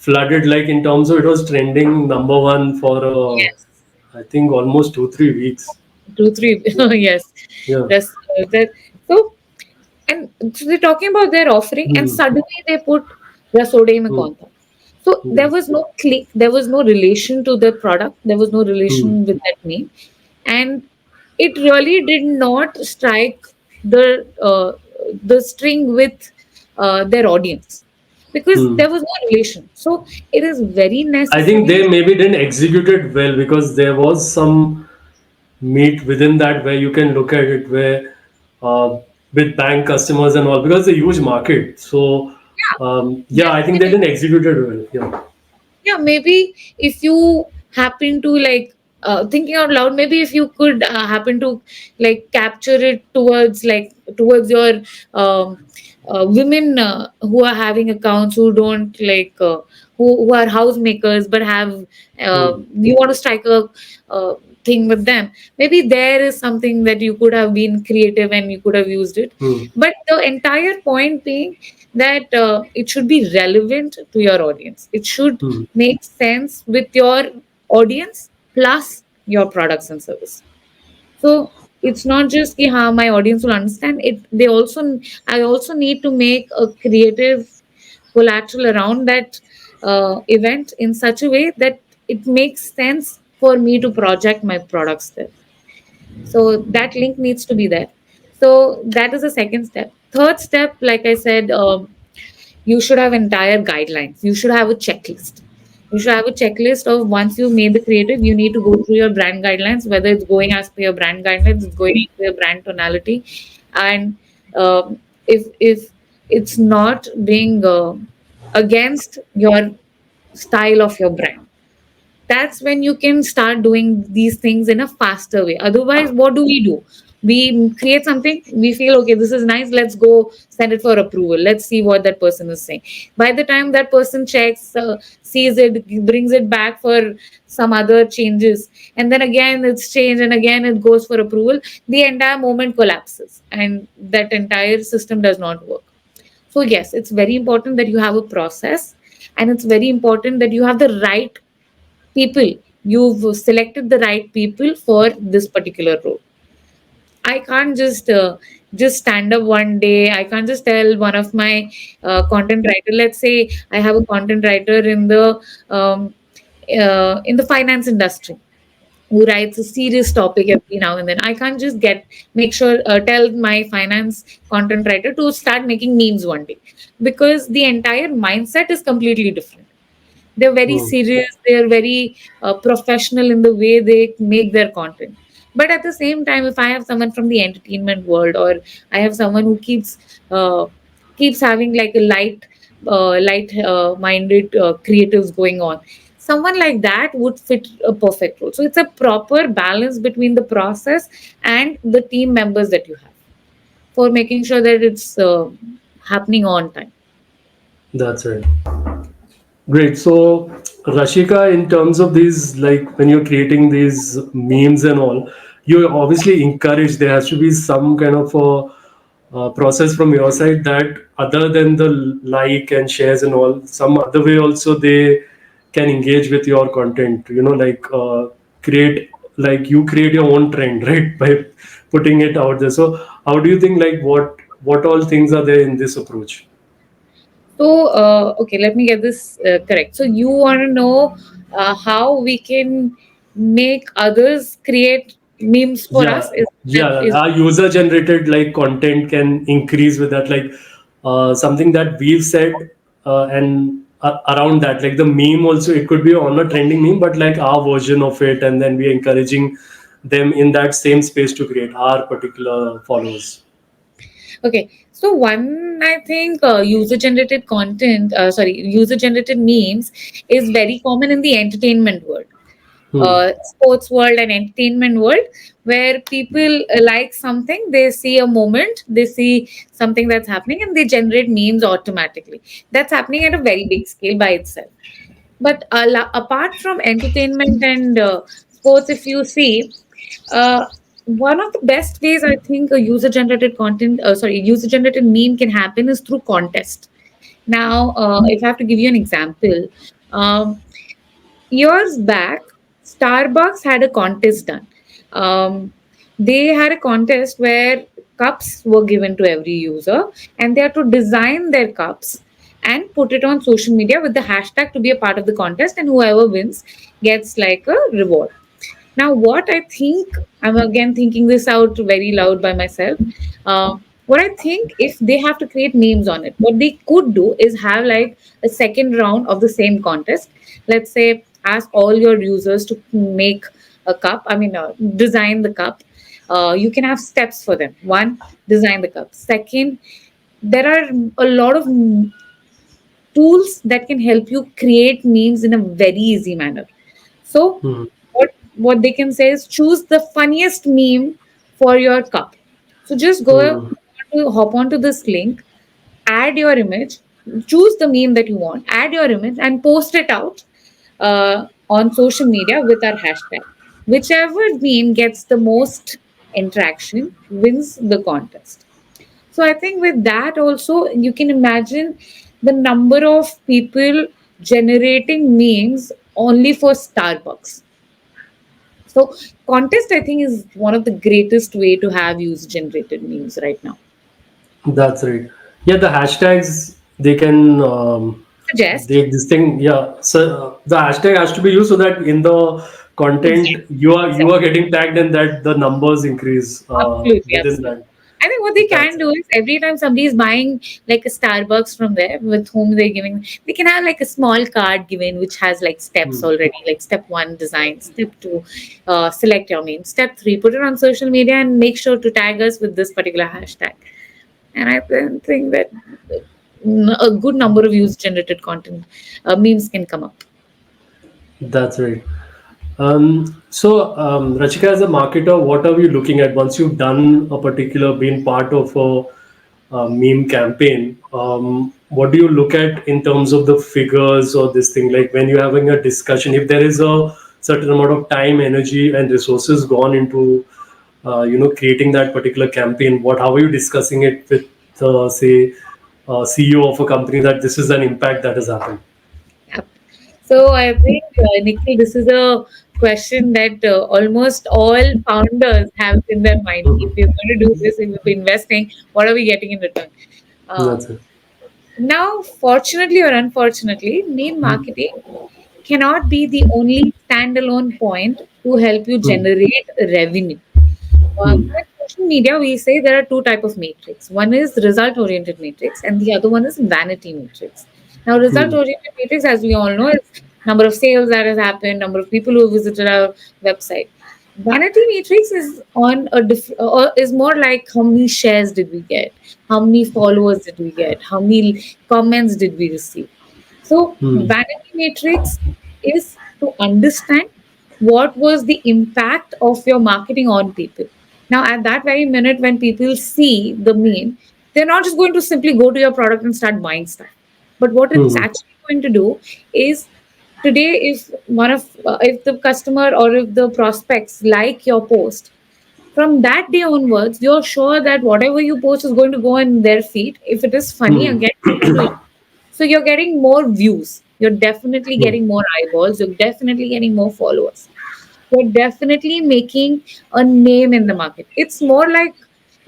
flooded, like in terms of it was trending number one for, Yes. I think, almost 2, 3 weeks. Two, three. Yeah. Yes. Yeah. That's that. So, and so they're talking about their offering, and Hmm. suddenly they put Rasode mein Hmm. kaun tha. So Yeah. there was no click, there was no relation to the product, there was no Hmm. relation with that name, and it really did not strike the string with their audience because Hmm. there was no relation. So it is very I think necessary. they maybe didn't execute it well because there was some meet within that where you can look at it where with bank customers and all because it's a huge market. So yeah, I think they Definitely. didn't execute it well. Yeah. Yeah, maybe if you happen to like thinking out loud, maybe if you could happen to like capture it towards your um, women who are having accounts, who don't like who are housemakers but have Hmm. you want to strike a uh, thing with them, maybe there is something that you could have been creative and you could have used it. Hmm. But the entire point being that it should be relevant to your audience. It should Hmm. make sense with your audience plus your products and service. So it's not just ki, how my audience will understand it. I also need to make a creative collateral around that event in such a way that it makes sense for me to project my products there. So that link needs to be there. So that is the second step. Third step, like I said, you should have entire guidelines. You should have a checklist. You should have a checklist of, once you've made the creative, you need to go through your brand guidelines, whether it's going as per your brand guidelines, it's going as per your brand tonality. And if it's not being against your style of your brand, that's when you can start doing these things in a faster way. Otherwise, what do? We create something, we feel, okay, this is nice, let's go send it for approval. Let's see what that person is saying. By the time that person checks, sees it, brings it back for some other changes, and then again it's changed, and again it goes for approval, the entire moment collapses and that entire system does not work. So, yes, it's very important that you have a process, and it's very important that you have the right people. You've selected the right people for this particular role. I can't just stand up one day. I can't just tell one of my content writer. Let's say I have a content writer um, in the finance industry who writes a serious topic every now and then. I can't just make sure tell my finance content writer to start making memes one day, because the entire mindset is completely different. They're very Hmm. serious, they're very professional in the way they make their content. But at the same time, if I have someone from the entertainment world, or I have someone who keeps having like a light minded creatives going on, someone like that would fit a perfect role. So it's a proper balance between the process and the team members that you have for making sure that it's happening on time. That's right. Great. So, Rashika, in terms of these, like when you're creating these memes and all, you obviously encourage there has to be some kind of a process from your side that other than the like and shares and all, some other way also they can engage with your content. Like create like you create your own trend, right? By putting it out there. So, how do you think like what all things are there in this approach? So, okay, let me get this correct. So, you want to know how we can make others create memes for us? Yeah, yeah, Is our user generated like content can increase with that, like something that we've said, and around that, like the meme also, it could be on a trending meme, but like our version of it, and then we're encouraging them in that same space to create our particular followers. okay. So, one, I think user generated memes is very common in the entertainment world, Hmm. sports world and entertainment world, where people like something, they see a moment, they see something that's happening, and they generate memes automatically. That's happening at a very big scale by itself. But apart from entertainment and sports, if you see, uh, one of the best ways I think a user generated meme can happen is through contest. Now, if I have to give you an example, um, years back, Starbucks had a contest done. Um, they had a contest where cups were given to every user, and they had to design their cups and put it on social media with the hashtag to be a part of the contest, and whoever wins gets like a reward. Now, what I think, I'm again thinking this out very loud by myself. What I think, if they have to create names on it, what they could do is have like a second round of the same contest. Let's say, ask all your users to make a cup, design the cup. You can have steps for them. One, design the cup. Second, there are a lot of tools that can help you create memes in a very easy manner. So Hmm. what they can say is, choose the funniest meme for your cup. So just Hmm. hop onto this link, add your image, choose the meme that you want, add your image, and post it out on social media with our hashtag. Whichever meme gets the most interaction wins the contest. So I think with that also you can imagine the number of people generating memes only for Starbucks. So contest I think is one of the greatest way to have user generated memes right now. That's right. Yeah, the hashtags they can Suggest. they this thing. Yeah, so the hashtag has to be used so that in the content Exactly. you are getting tagged and that the numbers increase Absolutely, within absolutely. that. I think what they That's can do is every time somebody is buying like a Starbucks from there with whom they're giving, they can have like a small card given which has like steps hmm. already, like step one, design, step two, select your meme, step three, put it on social media and make sure to tag us with this particular hashtag. And I think that a good number of user generated content memes can come up. That's right. Rachika, as a marketer, what are we looking at once you've done a particular, been part of a meme campaign? What do you look at in terms of the figures or this thing? Like when you're having a discussion, if there is a certain amount of time, energy, and resources gone into, creating that particular campaign, how are you discussing it with, say, CEO of a company that this is an impact that has happened? Yep. So I think, Nikhil, this is a question that almost all founders have in their mind. If we're going to do this, if we're investing, what are we getting in return? Uh, That's it. Now, fortunately or unfortunately, meme marketing cannot be the only standalone point to help you Hmm. generate revenue. Hmm. With social media, we say there are two type of matrix. One is result-oriented matrix, and the other one is vanity matrix. Now, Hmm. result-oriented matrix, as we all know, is number of sales that has happened, number of people who visited our website. Vanity matrix is on a or is more like how many shares did we get, how many followers did we get, how many comments did we receive. So, Hmm. vanity matrix is to understand what was the impact of your marketing on people. Now, at that very minute, when people see the meme, they're not just going to simply go to your product and start buying stuff. But what it's Hmm. actually going to do is today, if the customer or if the prospects like your post, from that day onwards, you're sure that whatever you post is going to go in their feed. If it is funny, Hmm. again, it's going to, so you're getting more views. You're definitely Hmm. getting more eyeballs. You're definitely getting more followers. You're definitely making a name in the market. It's more like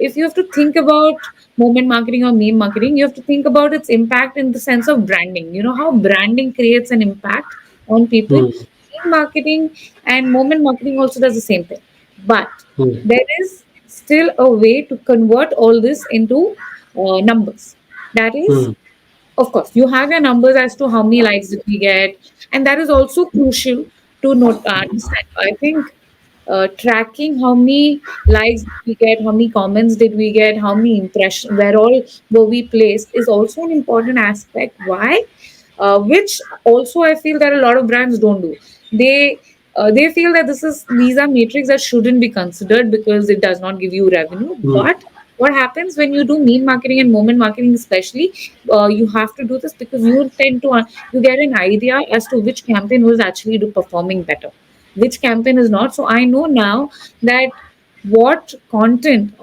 if you have to think about moment marketing or meme marketing, you have to think about its impact in the sense of branding. You know how branding creates an impact on people? Hmm. Meme marketing and moment marketing also does the same thing. But Hmm. there is still a way to convert all this into numbers. That is, Hmm. of course, you have your numbers as to how many likes did we get, and that is also crucial to note understand. I think tracking how many likes did we get, how many comments did we get, how many impressions, where all were we placed, is also an important aspect. Why? Which also I feel that a lot of brands don't do. They feel that these are metrics that shouldn't be considered because it does not give you revenue. Hmm. But what happens when you do meme marketing and moment marketing, especially, you have to do this because you tend to you get an idea as to which campaign was actually performing better, which campaign is not. So I know now that what content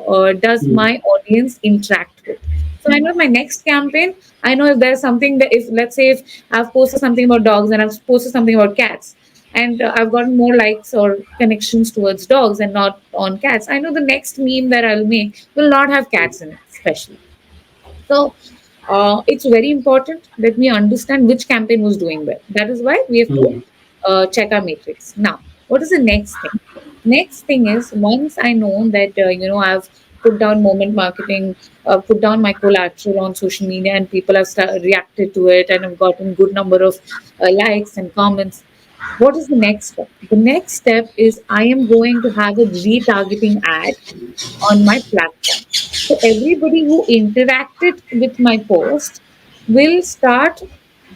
does Hmm. my audience interact with. So I know my next campaign, I know if there's something that, if let's say if I've posted something about dogs and I've posted something about cats, and I've gotten more likes or connections towards dogs and not on cats, I know the next meme that I'll make will not have cats in it, especially. So it's very important that we understand which campaign was doing well. That is why we have to Hmm. check our matrix. Now, what is the next thing? Next thing is, once I know that I've put down moment marketing, put down my collateral on social media, and people have reacted to it, and have gotten good number of likes and comments. What is the next step? The next step is I am going to have a retargeting ad on my platform. So everybody who interacted with my post will start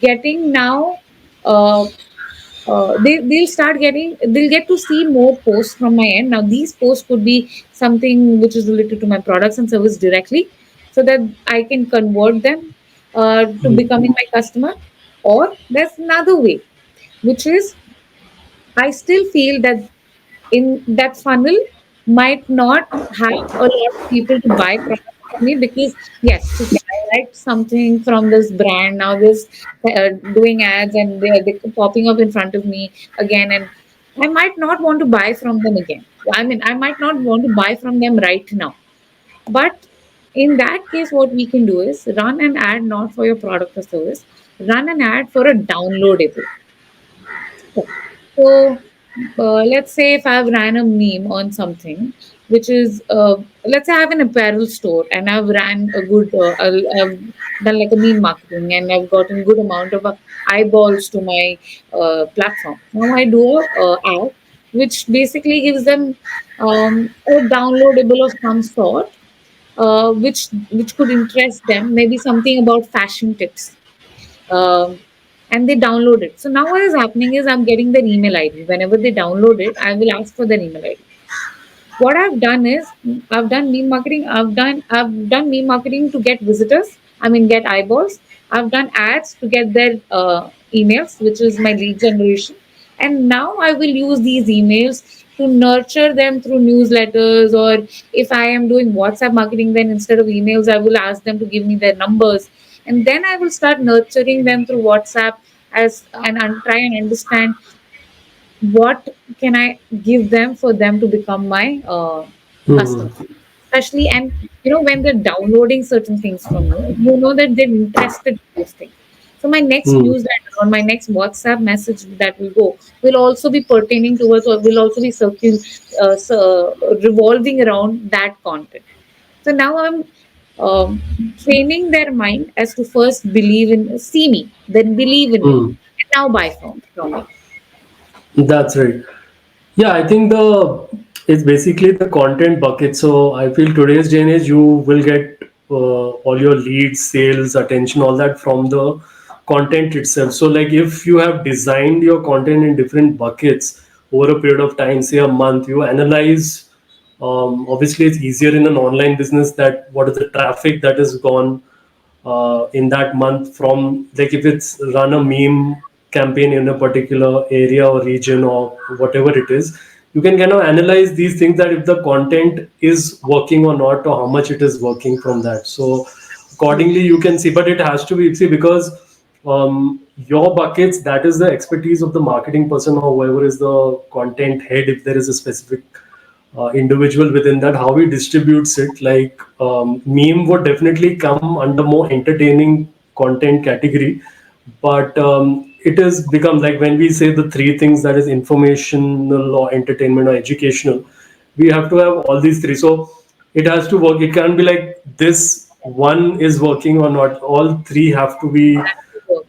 getting now. They'll get to see more posts from my end. Now these posts could be something which is related to my products and service directly, so that I can convert them to becoming my customer. Or there's another way, which is I still feel that in that funnel might not have a lot of people to buy products from me, because yes, okay, I liked something from this brand. Now this doing ads, and they're popping up in front of me again, and I might not want to buy from them again. I mean, I might not want to buy from them right now. But in that case, what we can do is run an ad not for your product or service, run an ad for a downloadable. So, let's say if I've ran a meme on something, which is, let's say I have an apparel store and I've ran a good, I've done like a meme marketing and I've gotten good amount of eyeballs to my platform. Now I do a ad which basically gives them a downloadable of some sort, which could interest them, maybe something about fashion tips, um, and they download it. So now what is happening is I'm getting their email ID. Whenever they download it, I will ask for their email ID. What I've done is I've done meme marketing. I've done meme marketing to get visitors. I mean, get eyeballs. I've done ads to get their emails, which is my lead generation. And now I will use these emails to nurture them through newsletters, or if I am doing WhatsApp marketing, then instead of emails, I will ask them to give me their numbers, and then I will start nurturing them through WhatsApp as and try and understand what can I give them for them to become my customers. Hmm. Especially, and when they're downloading certain things from you, you know that they're interested in those things. So my next Hmm. newsletter or my next WhatsApp message that will go will also be pertaining towards, or will also be revolving around that content. So now I'm training their mind as to first believe in, see me, then believe in me, Hmm. and now buy from me. That's right. Yeah, I think the it's basically the content bucket. So I feel today's day and age, you will get all your leads, sales, attention, all that from the content itself. So like if you have designed your content in different buckets over a period of time, say a month, you analyze. Obviously, it's easier in an online business that what is the traffic that is gone in that month from, like if it's run a meme campaign in a particular area or region or whatever it is, you can kind of analyze these things, that if the content is working or not, or how much it is working from that. So accordingly you can see, but it has to be, see, because your buckets, that is the expertise of the marketing person or whoever is the content head, if there is a specific individual within that, how he distributes it. Like meme would definitely come under more entertaining content category, but it has become like when we say the three things, that is informational or entertainment or educational, we have to have all these three. So it has to work. It can't be like this one is working or not. All three have to be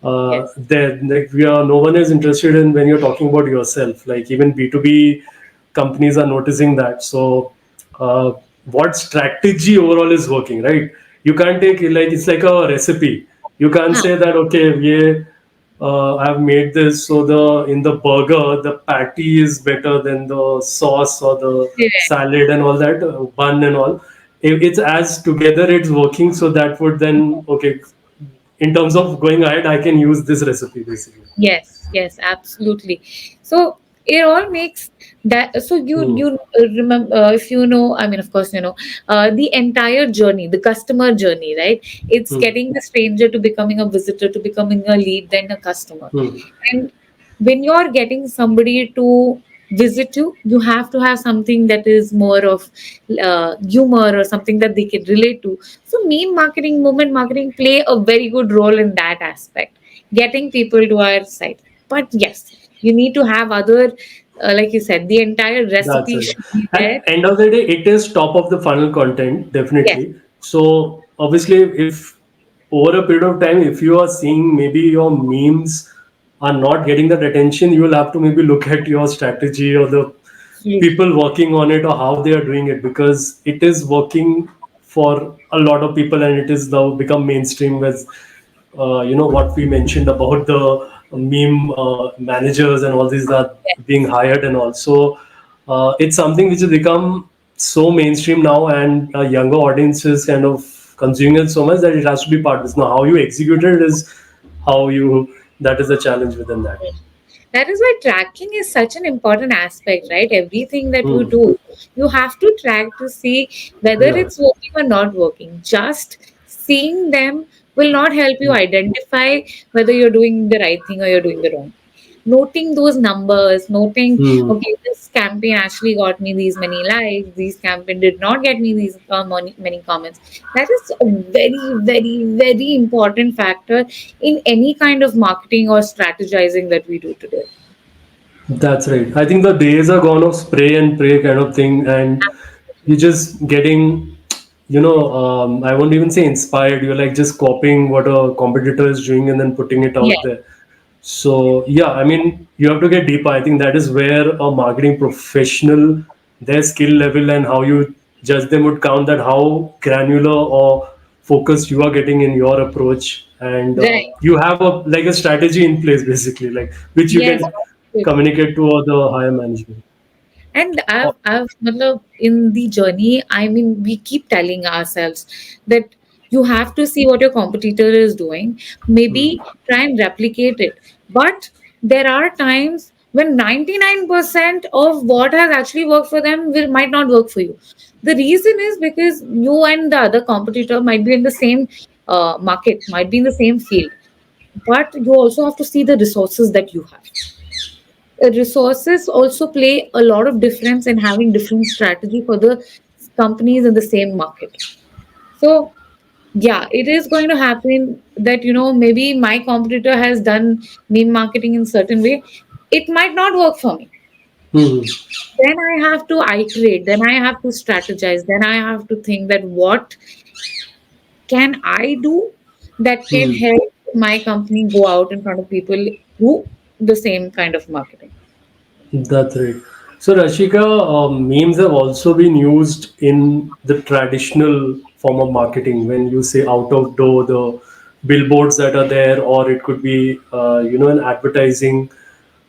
Yes, there. Like we are, no one is interested in when you're talking about yourself. Like even B2B companies are noticing that. So what strategy overall is working, right? You can't take it like it's like a recipe. You can't huh, say that okay, yeah, I've made this, so the in the burger the patty is better than the sauce or the correct. salad and all that, bun and all. If it's as together it's working, so that would then okay, in terms of going ahead, I can use this recipe basically. Yes, yes, absolutely. So it all makes that. So you Hmm. remember, if you know, I mean, of course, the entire journey, the customer journey, right? It's Hmm. getting the stranger to becoming a visitor, to becoming a lead, then a customer. Hmm. And when you're getting somebody to visit you, you have to have something that is more of humor, or something that they can relate to. So meme marketing, moment marketing play a very good role in that aspect, getting people to our site. But yes, you need to have other, like you said, the entire That's recipe it. should be there. At end of the day, it is top of the funnel content, Yes, definitely. So obviously, if over a period of time, if you are seeing maybe your memes are not getting that attention, you will have to maybe look at your strategy or the absolutely. people working on it or how they are doing it, because it is working for a lot of people and it is now become mainstream as what we mentioned about the meme managers and all these are being hired and also it's something which has become so mainstream now, and younger audiences kind of consuming it so much that it has to be part of this. Now how you execute it is how you, that is the challenge within that. That is why tracking is such an important aspect, right? Everything that you Hmm. do, you have to track to see whether Yeah. it's working or not working. Just seeing them will not help you Hmm. identify whether you're doing the right thing or you're doing the wrong. Noting those numbers, noting, Hmm. okay, this campaign actually got me these many likes, this campaign did not get me these many comments. That is a very, very, very important factor in any kind of marketing or strategizing that we do today. That's right. I think the days are gone of spray and pray kind of thing, and you're just getting, I won't even say inspired. You're like just copying what a competitor is doing and then putting it Yeah, out there. So yeah, I mean, you have to get deeper. I think that is where a marketing professional, their skill level and how you judge them would count that how granular or focused you are getting in your approach, and right. you have a like a strategy in place basically, like which you Yes, can absolutely. communicate to the higher management. And Oh, matlab, in the journey, I mean, we keep telling ourselves that you have to see what your competitor is doing, hmm, maybe try and replicate it. But there are times when 99% of what has actually worked for them might not work for you. The reason is because you and the other competitor might be in the same market, might be in the same field, but you also have to see the resources that you have. Resources also play a lot of difference in having different strategy for the companies in the same market. So yeah, it is going to happen that maybe my competitor has done meme marketing in certain way. It might not work for me. hmm, Then I have to iterate. Then I have to strategize. Then I have to think that what can I do that can hmm. help my company go out in front of people who the same kind of marketing. That's right. So, Rashika, memes have also been used in the traditional form of marketing. When you say out of door, the billboards that are there, or it could be, an advertising.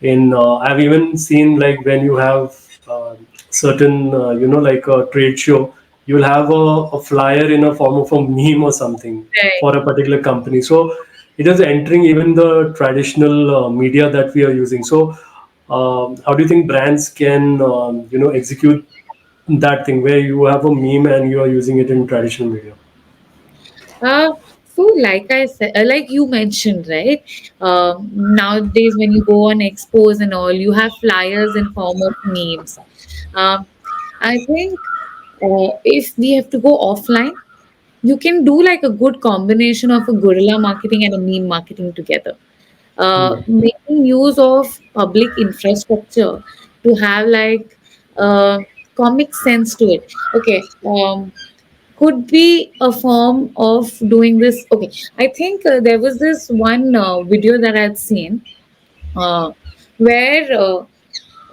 I've even seen like when you have certain, like a trade show, you'll have a flyer in a form of a meme or something Right. for a particular company. So, it is entering even the traditional media that we are using. So, how do you think brands can execute that thing where you have a meme and you are using it in traditional media? So, like I said, like you mentioned, right? Nowadays, when you go on expos and all, you have flyers in form of memes. Um, I think if we have to go offline, you can do like a good combination of a guerrilla marketing and a meme marketing together. Hmm. Making use of public infrastructure to have like comic sense to it. Okay. Could be a form of doing this. Okay, I think there was this one video that I'd seen where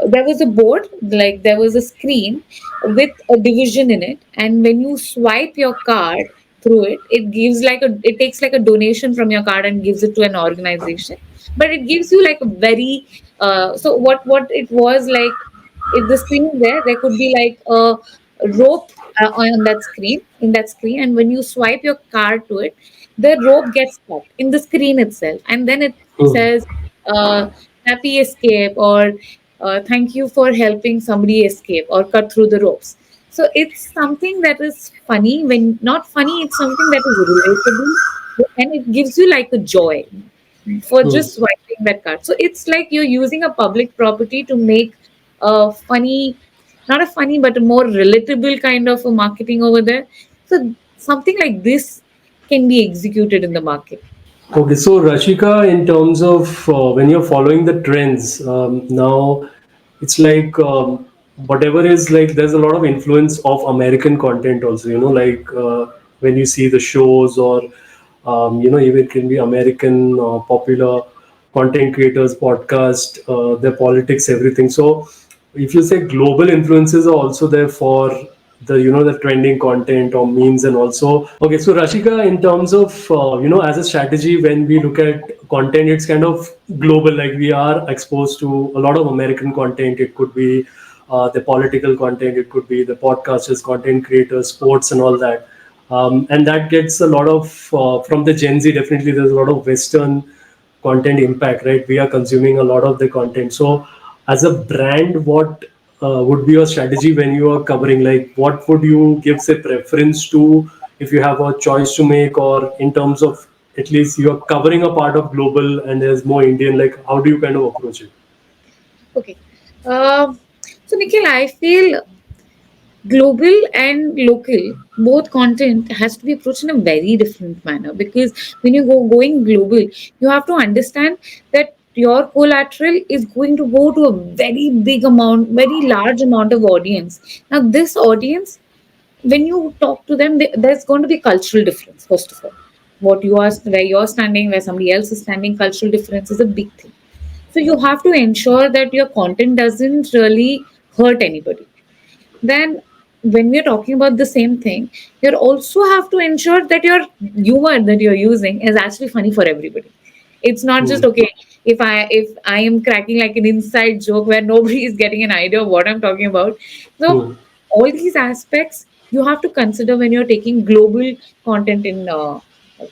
there was a board, like there was a screen with a division in it, and when you swipe your card through it, it takes like a donation from your card and gives it to an organization. But it gives you like a very so what it was like, if the screen is there, there could be like a rope on that screen, in that screen, and when you swipe your card to it, the rope gets cut in the screen itself, and then it Hmm. says uh, happy escape, or thank you for helping somebody escape or cut through the ropes. So it's something that is funny. When not funny, it's something that is relatable, and it gives you like a joy for Hmm. just swiping that card. So it's like you're using a public property to make a funny, not a funny, but a more relatable kind of a marketing over there. So something like this can be executed in the market. Okay, so Rashika, in terms of when you're following the trends, now it's like whatever is like, there's a lot of influence of American content also, like when you see the shows or, even it can be American popular content creators, podcast, their politics, everything. So if you say global influences are also there for the trending content or memes, and also okay, so Rashika, in terms of as a strategy, when we look at content, it's kind of global, like we are exposed to a lot of American content. It could be the political content, it could be the podcasters, content creators, sports and all that, and that gets a lot of from the Gen Z. Definitely there's a lot of Western content impact, right? We are consuming a lot of the content. So as a brand, what would be your strategy when you are covering, like what would you give say preference to if you have a choice to make, or in terms of at least you're covering a part of global and there's more Indian, like how do you kind of approach it? Okay. Um so, Nikhil, I feel global and local, both content has to be approached in a very different manner, because when you go going global, you have to understand that your collateral is going to go to a very big amount, very large amount of audience. Now this audience, when you talk to them, there's going to be cultural difference. First of all, what you are, where you're standing, where somebody else is standing, cultural difference is a big thing. So you have to ensure that your content doesn't really hurt anybody. Then when we're talking about the same thing, you also have to ensure that your humor that you're using is actually funny for everybody. It's not just Hmm. okay if I am cracking like an inside joke where nobody is getting an idea of what I'm talking about. So Hmm. all these aspects you have to consider when you're taking global content in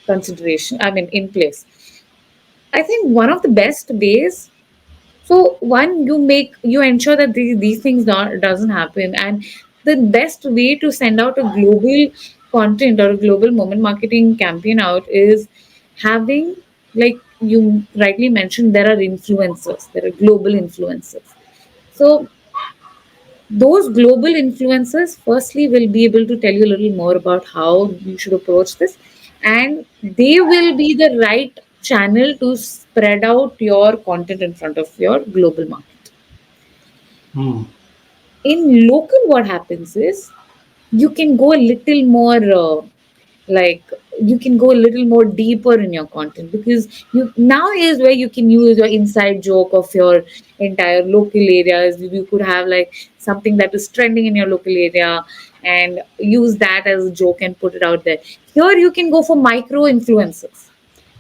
consideration, I mean in place. I think one of the best ways, so one, you ensure that these things doesn't happen, and the best way to send out a global content or a global moment marketing campaign out is having, like you rightly mentioned, there are influencers, there are global influencers. So those global influencers firstly will be able to tell you a little more about how you should approach this, and they will be the right channel to spread out your content in front of your global market. Hmm. In local, what happens is you can go a little more like you can go a little more deeper in your content, because you now is where you can use your inside joke of your entire local areas. You could have like something that is trending in your local area and use that as a joke and put it out there. Here you can go for micro influencers,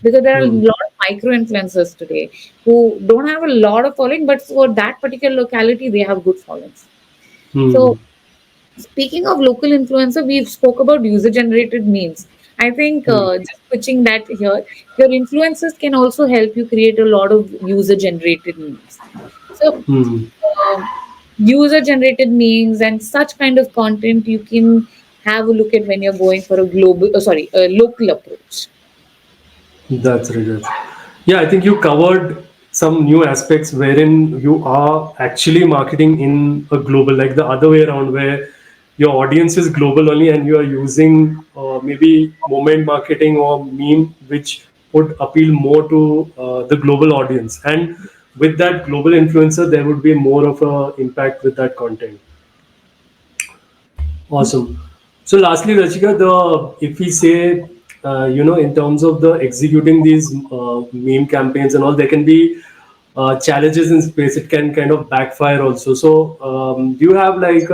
because there are a Hmm. lot of micro influencers today who don't have a lot of following, but for that particular locality they have good followings. Hmm. So speaking of local influencer, we've spoke about user generated memes. I think Hmm. just pitching that here, your influencers can also help you create a lot of user generated memes. So Hmm. user generated memes and such kind of content you can have a look at when you're going for a global, a local approach. That's right. Yeah, I think you covered some new aspects wherein you are actually marketing in a global, like the other way around, where your audience is global only and you are using maybe moment marketing or meme, which would appeal more to the global audience. And with that global influencer, there would be more of a impact with that content. Awesome. So lastly, Rashika, the if we say in terms of the executing these meme campaigns and all, there can be challenges in space. It can kind of backfire also. So do you have like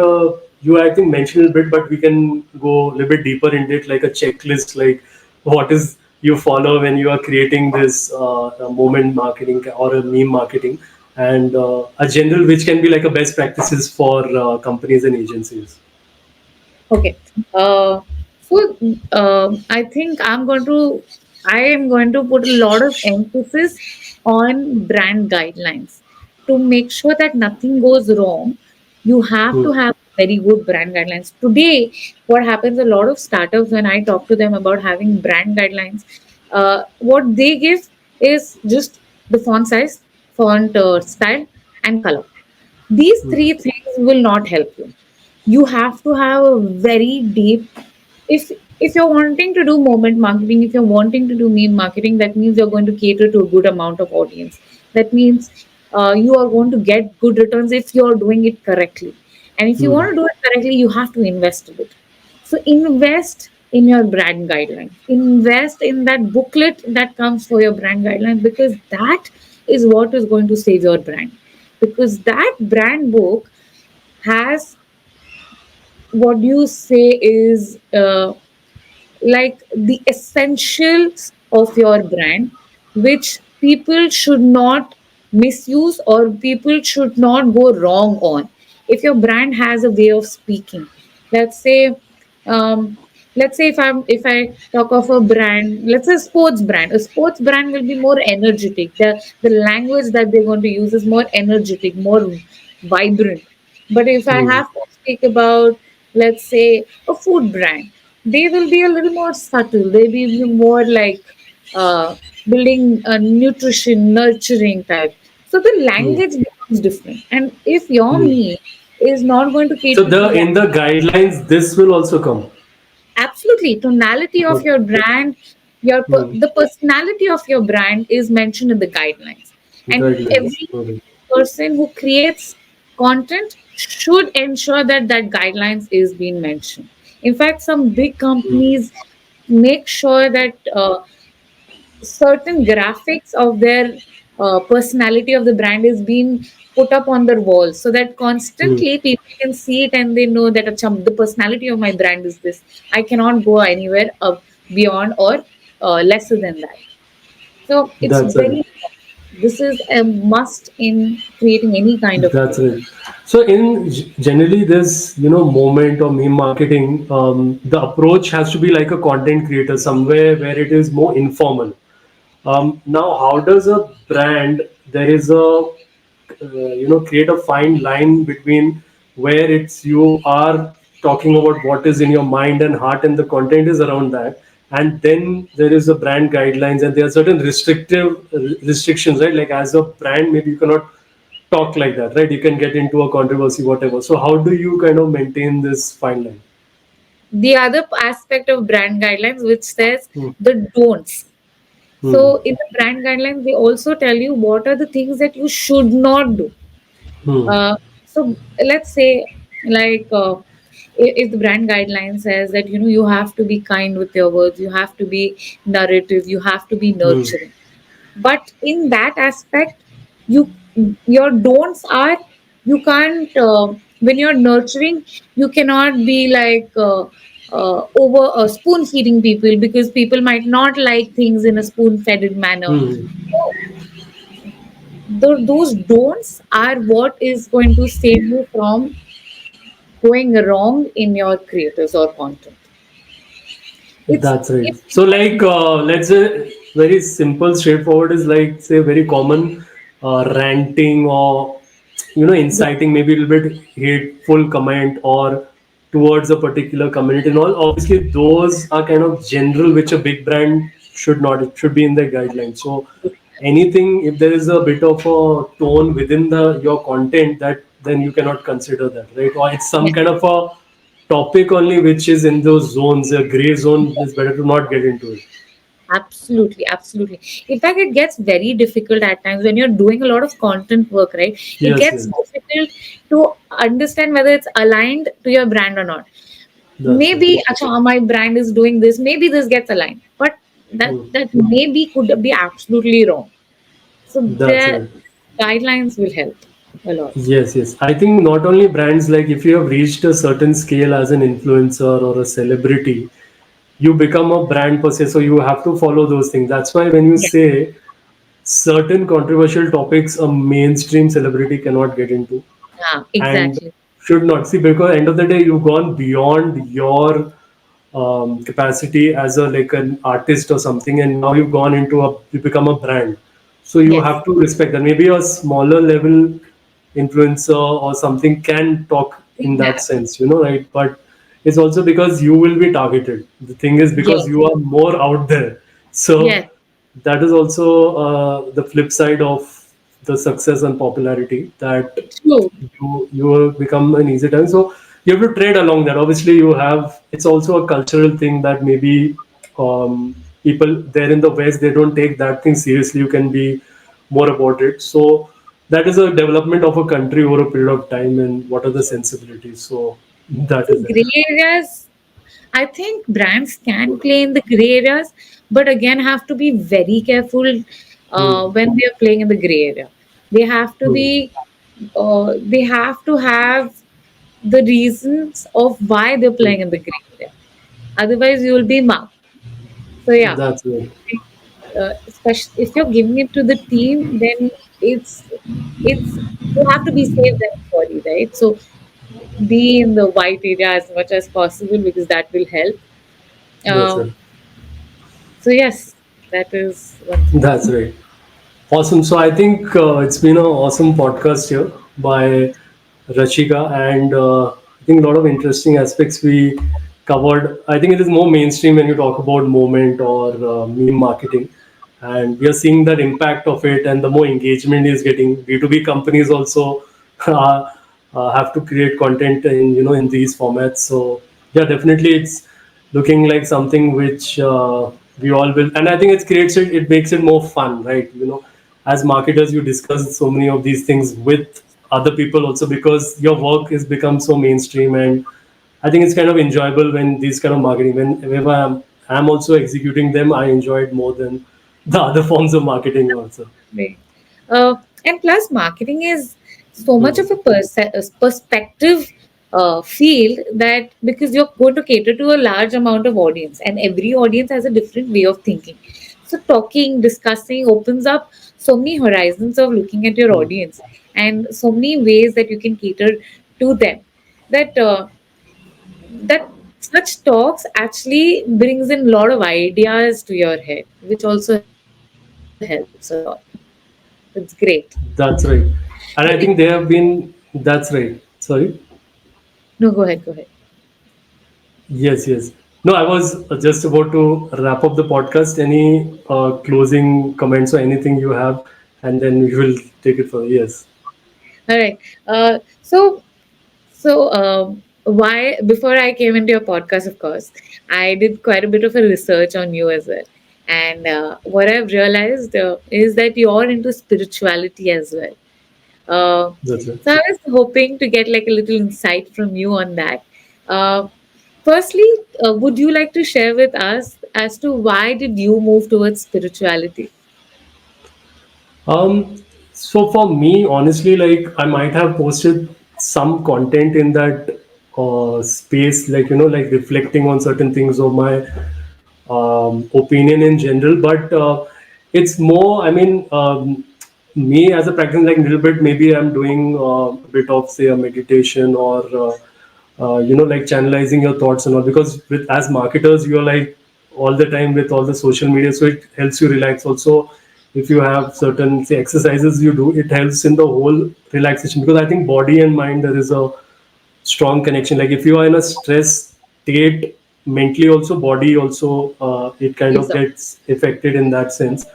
you I think mentioned a bit, but we can go a little bit deeper into it, like a checklist, like what is you follow when you are creating this moment marketing or a meme marketing, and a general which can be like a best practices for companies and agencies. Okay. Uh, I think I am going to put a lot of emphasis on brand guidelines to make sure that nothing goes wrong. You have Hmm. to have very good brand guidelines. Today, what happens, a lot of startups, when I talk to them about having brand guidelines, what they give is just the font size, font style, and color. These Hmm. three things will not help you. You have to have a very deep, if you're wanting to do moment marketing, if you're wanting to do meme marketing, that means you're going to cater to a good amount of audience. That means you are going to get good returns if you're doing it correctly. And if you Hmm. want to do it correctly, you have to invest a bit. So invest in your brand guidelines, invest in that booklet that comes for your brand guidelines, because that is what is going to save your brand. Because that brand book has, what you say is like the essentials of your brand, which people should not misuse or people should not go wrong on. If your brand has a way of speaking, let's say, um, let's say if I talk of a brand, let's say sports brand, a sports brand will be more energetic. The language that they're going to use is more energetic, more vibrant. But if I Hmm. have to speak about, let's say, a food brand, they will be a little more subtle. They will be more like uh, building a nutrition nurturing type. So the Hmm. language becomes different, and if your Hmm. me is not going to So cater to the that. in the guidelines, this will also come. Absolutely. Tonality of Okay. your brand, Hmm. the personality of your brand is mentioned in the guidelines. And Guidelines. every Okay. person who creates content should ensure that that guidelines is being mentioned. In fact, some big Hmm. companies make sure that certain graphics of their personality of the brand is being put up on their walls so that Hmm. constantly people can see it and they know that "Achha, the personality of my brand is this. I cannot go anywhere beyond or lesser than that." So it's That's right. very important. This is a must in creating any kind of That's creative. right. So in generally this, moment or meme marketing, the approach has to be like a content creator somewhere where it is more informal. Now, how does a brand there is a create a fine line between where it's you are talking about what is in your mind and heart and the content is around that, and then there is a brand guidelines and there are certain restrictions, right? Like as a brand, maybe you cannot talk like that, right? You can get into a controversy, whatever. So how do you kind of maintain this fine line? The other aspect of brand guidelines, which says Hmm. the don'ts. Hmm. So in the brand guidelines, they also tell you what are the things that you should not do. Hmm. So let's say, like, if the brand guideline says that you have to be kind with your words, you have to be narrative, you have to be Hmm. nurturing. But in that aspect, you your don'ts are you can't when you're nurturing, you cannot be like over spoon feeding people because people might not like things in a spoon fed manner. Hmm. So those don'ts are what is going to save you from going wrong in your creators or content. That's right. It's So, like, let's say very simple, straightforward is like, say, very common ranting or, yeah, inciting maybe a little bit hateful comment or towards a particular community and all. Obviously, those are kind of general, which a big brand should not, it should be in their guidelines. So, anything, if there is a bit of a tone within your content, that then you cannot consider that, right? Or it's some yeah. kind of a topic only which is in those zones, a gray zone, it's better to not get into it. Absolutely, absolutely. In fact, it gets very difficult at times when you're doing a lot of content work, right? It Yes, gets yes, difficult to understand whether it's aligned to your brand or not. that's right. Maybe, acha, my brand is doing this, maybe this gets aligned, but Hmm. that maybe could be absolutely wrong. So That's the right. guidelines will help a lot. Yes, yes. I think not only brands, like if you have reached a certain scale as an influencer or a celebrity, you become a brand per se, so you have to follow those things. That's why when you Yeah, say certain controversial topics a mainstream celebrity cannot get into, yeah, and exactly. should not see, because end of the day you've gone beyond your capacity as a like an artist or something, and now you've gone into you become a brand, so you Yes, have to respect that. Maybe a smaller level influencer or something can talk in that yeah, sense, right? But it's also because you will be targeted. The thing is because yes, you are more out there, so yes. that is also the flip side of the success and popularity, that True. you will become an easy time. So you have to trade along that. Obviously, you have. It's also a cultural thing that maybe people there in the West, they don't take that thing seriously. You can be more about it. So that is a development of a country over a period of time, and what are the sensibilities. So that is See, it. gray areas, I think brands can play in the gray areas, but again, have to be very careful Hmm. when they are playing in the gray area. They have to Hmm. be, they have to have the reasons of why they're Hmm. playing in the gray area. Otherwise, you will be marked. So yeah, That's it. especially if you're giving it to the team, then it's you have to be safe than sorry, right? So be in the white area as much as possible because that will help. That's Uh, right. so yes, that is one thing. That's right. Awesome. So I think it's been an awesome podcast here by Rashika, and I think a lot of interesting aspects we covered. I think it is more mainstream when you talk about moment or meme marketing, and we are seeing that impact of it, and the more engagement is getting. B2B companies also uh, have to create content in in these formats. So yeah, definitely it's looking like something which we all will, and I think it creates it makes it more fun, right? As marketers you discuss so many of these things with other people also, because your work has become so mainstream, and I think it's kind of enjoyable when these kind of marketing, whenever I'm also executing them, I enjoy it more than the other forms of marketing also. Right. And plus, marketing is so much Hmm. of a perspective field that because you're going to cater to a large amount of audience, and every audience has a different way of thinking. So, talking, discussing opens up so many horizons of looking at your Hmm. audience and so many ways that you can cater to them. That that such talks actually brings in a lot of ideas to your head, which also helps a lot. It's great. That's right. And I Nikhil, think they have been, that's right. Sorry. no, go ahead, go ahead. Yes, yes. No, I was just about to wrap up the podcast. Any closing comments or anything you have, and then we will take it further. Yes, All right. So why before I came into your podcast, of course, I did quite a bit of a research on you as well, and what I've realized is that you're into spirituality as well. Uh, that's right. so I was hoping to get like a little insight from you on that. Uh, Firstly, would you like to share with us as to why did you move towards spirituality? So for me, honestly, like I might have posted some content in that space, like like reflecting on certain things of my opinion in general, but it's more. I mean, me as a practice, like a little bit, maybe I'm doing a bit of say a meditation or like channelizing your thoughts and all, because with as marketers you are like all the time with all the social media, so it helps you relax also. If you have certain say exercises you do, it helps in the whole relaxation, because I think body and mind, there is a strong connection. Like if you are in a stress state, mentally also, body also, it kind Yes, of sir. gets affected in that sense.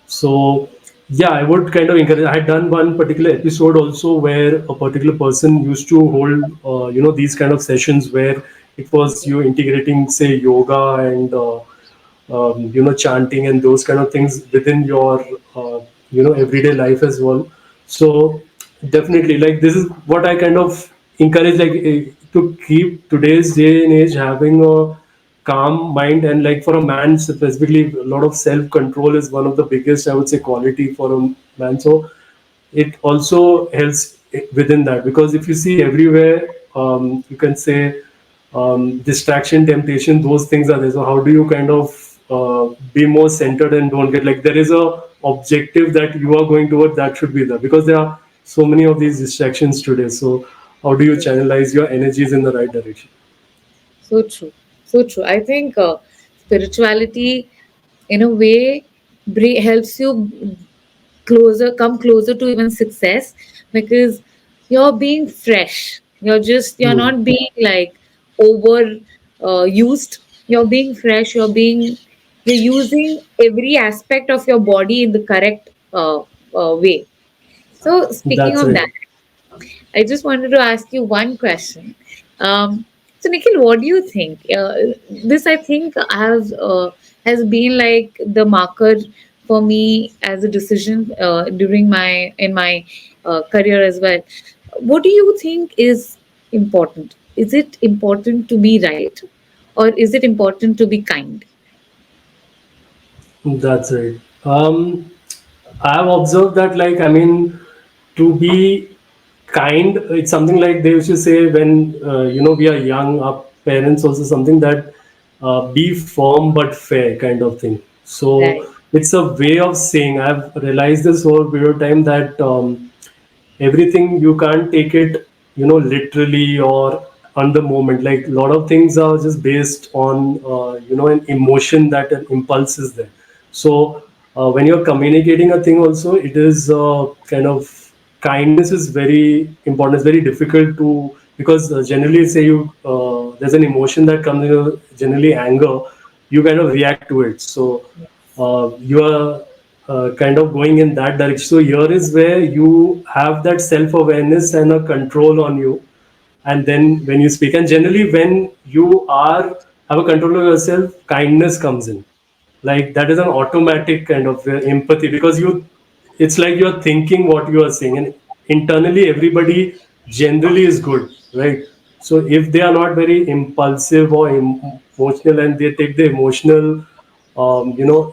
So yeah, I would kind of encourage. I had done one particular episode also where a particular person used to hold these kind of sessions where it was you integrating say yoga and chanting and those kind of things within your everyday life as well. So definitely, like this is what I kind of encourage, like to keep today's day and age having a calm mind, and like for a man specifically, a lot of self control is one of the biggest, I would say, quality for a man. So it also helps within that, because if you see everywhere, you can say distraction, temptation, those things are there. So how do you kind of be more centered and don't get like there is a objective that you are going toward, that should be there, because there are so many of these distractions today. So how do you channelize your energies in the right direction? So true. So true. I think spirituality, in a way, helps you come closer to even success because you're being fresh. You're Hmm. not being like over used. You're being fresh. You're using every aspect of your body in the correct way. So, speaking That's of right. that, I just wanted to ask you one question. So, Nikhil, what do you think? This, I think, has been like the marker for me as a decision during my career as well. What do you think is important? Is it important to be right, or is it important to be kind? That's right. I've observed that, like, I mean, to be kind, it's something like they used to say when, we are young, our parents also something that be firm but fair kind of thing. So Right. it's a way of saying, I've realized this over a period of time that everything you can't take it literally, or on the moment. Like a lot of things are just based on an emotion, that an impulse is there. So when you're communicating a thing also, it is kind of, kindness is very important. It's very difficult to, because generally say you there's an emotion that comes, generally anger, you kind of react to it. So you are kind of going in that direction. So here is where you have that self awareness and a control on you. And then when you speak, and generally when you are have a control of yourself, kindness comes in. Like that is an automatic kind of empathy, because it's like you're thinking what you are saying, and internally everybody generally is good, right? So if they are not very impulsive or emotional, and they take the emotional,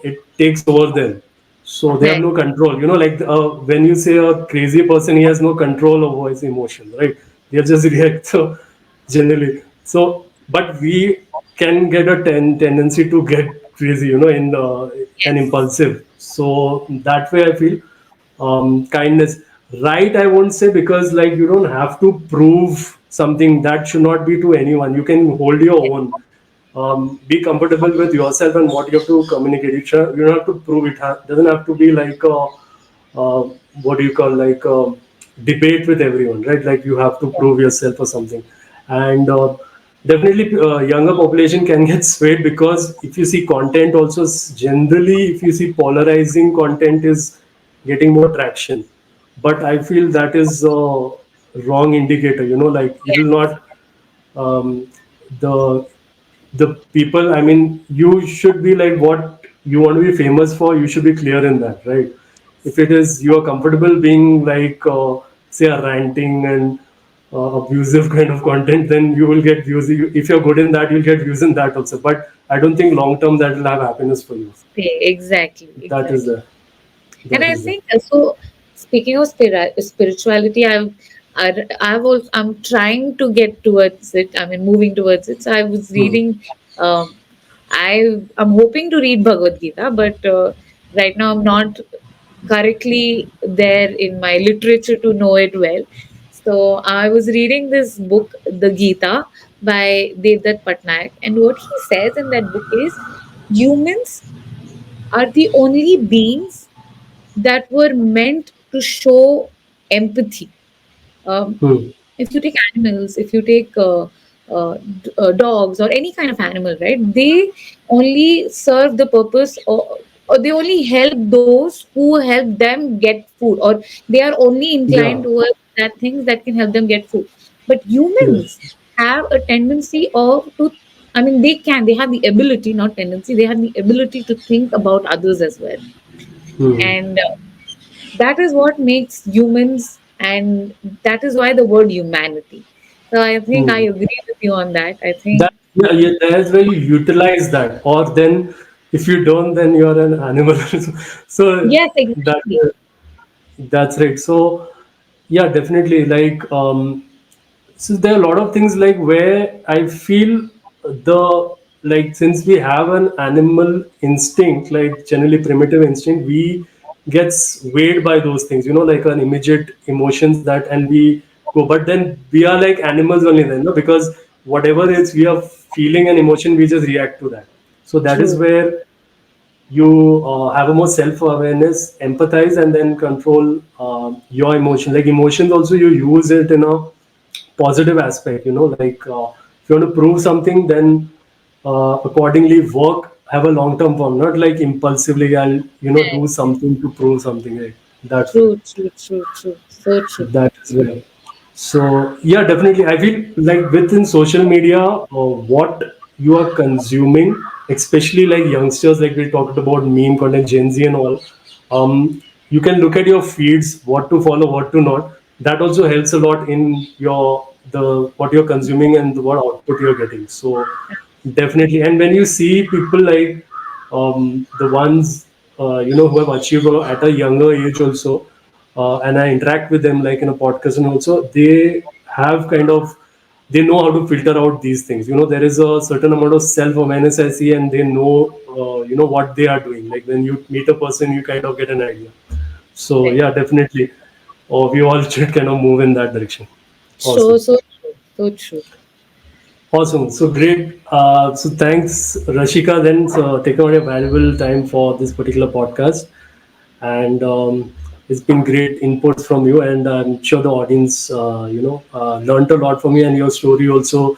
it takes over them. So they have Right. no control, like when you say a crazy person, he has no control over his emotion, right? They'll just react. So generally, so but we can get a tendency to get crazy, in and Yes. impulsive. So that way I feel, kindness, right, I won't say, because like you don't have to prove something. That should not be to anyone. You can hold your own, be comfortable with yourself and what you have to communicate. You don't have to prove it. Doesn't have to be like uh, what do you call, like debate with everyone, right? Like you have to prove yourself or something. And definitely younger population can get swayed, because if you see content also, generally if you see polarizing content is getting more traction. But I feel that is a wrong indicator, like it will not, um, the the people, I mean, you should be like what you want to be famous for. You should be clear in that, right? If it is you are comfortable being like say a ranting and abusive kind of content, then you will get views. If you're good in that, you'll get views in that also. But I don't think long term that will have happiness for you. Exactly. That is Exactly. the And that I is the think so. Speaking of spirituality, I've also, I'm trying to get towards it. I mean, moving towards it. So I was Hmm. reading. I'm hoping to read Bhagavad Gita, but right now I'm not correctly there in my literature to know it well. So I was reading this book, The Gita, by Devdutt Patnaik, and what he says in that book is humans are the only beings that were meant to show empathy. Um, Hmm. if you take animals, if you take dogs or any kind of animal, right? They only serve the purpose, or they only help those who help them get food, or they are only inclined Yeah. towards that things that can help them get food. But Yes. humans have a tendency of to, I mean, they have the ability, not tendency, they have the ability to think about others as well. Hmm. And that is what makes humans, and that is why the word humanity. So I think I Hmm. agree with you on that. I That, think yeah, yeah, that's where you utilize that. Or then if you don't, then you're an animal. So yes, that exactly. that's right. So yeah, definitely. Like so there are a lot of things like where I feel the, like since we have an animal instinct, like generally primitive instinct, we gets weighed by those things, like an immediate emotions that, and we go. But then we are like animals only then, no? Because whatever is we are feeling an emotion, we just react to that. So that is True. where you have a more self-awareness, empathize, and then control your emotion. Like emotions also, you use it in a positive aspect, like if you want to prove something, then accordingly work, have a long-term form, not like impulsively I'll do something to prove something, right? That way. True, true, true, true. So true. That is well. So yeah, definitely. I feel like within social media, what you are consuming, especially like youngsters, like we talked about meme content, Gen Z and all. You can look at your feeds, what to follow, what to not. That also helps a lot in your the what you're consuming and what output you're getting. So definitely. And when you see people like the ones who have achieved at a younger age also, and I interact with them like in a podcast, and also they have kind of, they know how to filter out these things. There is a certain amount of self awareness I see, and they know what they are doing. Like when you meet a person, you kind of get an idea. So Right. yeah, definitely. We all should kind of move in that direction. So Awesome. so true. So true. Awesome. So great. So thanks, Rashika, then, so taking out your valuable time for this particular podcast. And it's been great inputs from you, and I'm sure the audience, learned a lot from you, and your story also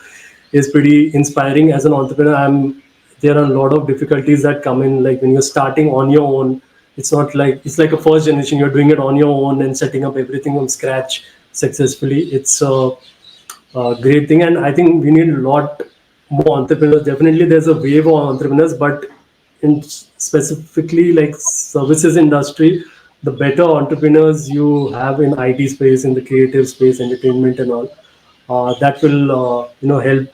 is pretty inspiring. As an entrepreneur, there are a lot of difficulties that come in, like when you're starting on your own. It's not like it's like a first generation. You're doing it on your own and setting up everything from scratch successfully. It's great thing, and I think we need a lot more entrepreneurs. Definitely there's a wave of entrepreneurs, but in specifically like services industry, the better entrepreneurs you have in IT space, in the creative space, entertainment and all, that will help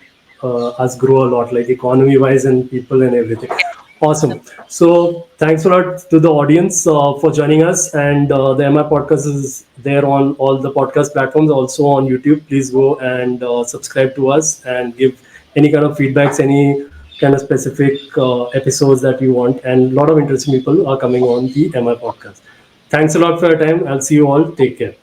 us grow a lot, like economy wise and people and everything. Awesome. So thanks a lot to the audience for joining us. And the MI podcast is there on all the podcast platforms, also on YouTube. Please go and subscribe to us and give any kind of feedbacks, any kind of specific episodes that you want. And a lot of interesting people are coming on the MI podcast. Thanks a lot for your time. I'll see you all. Take care.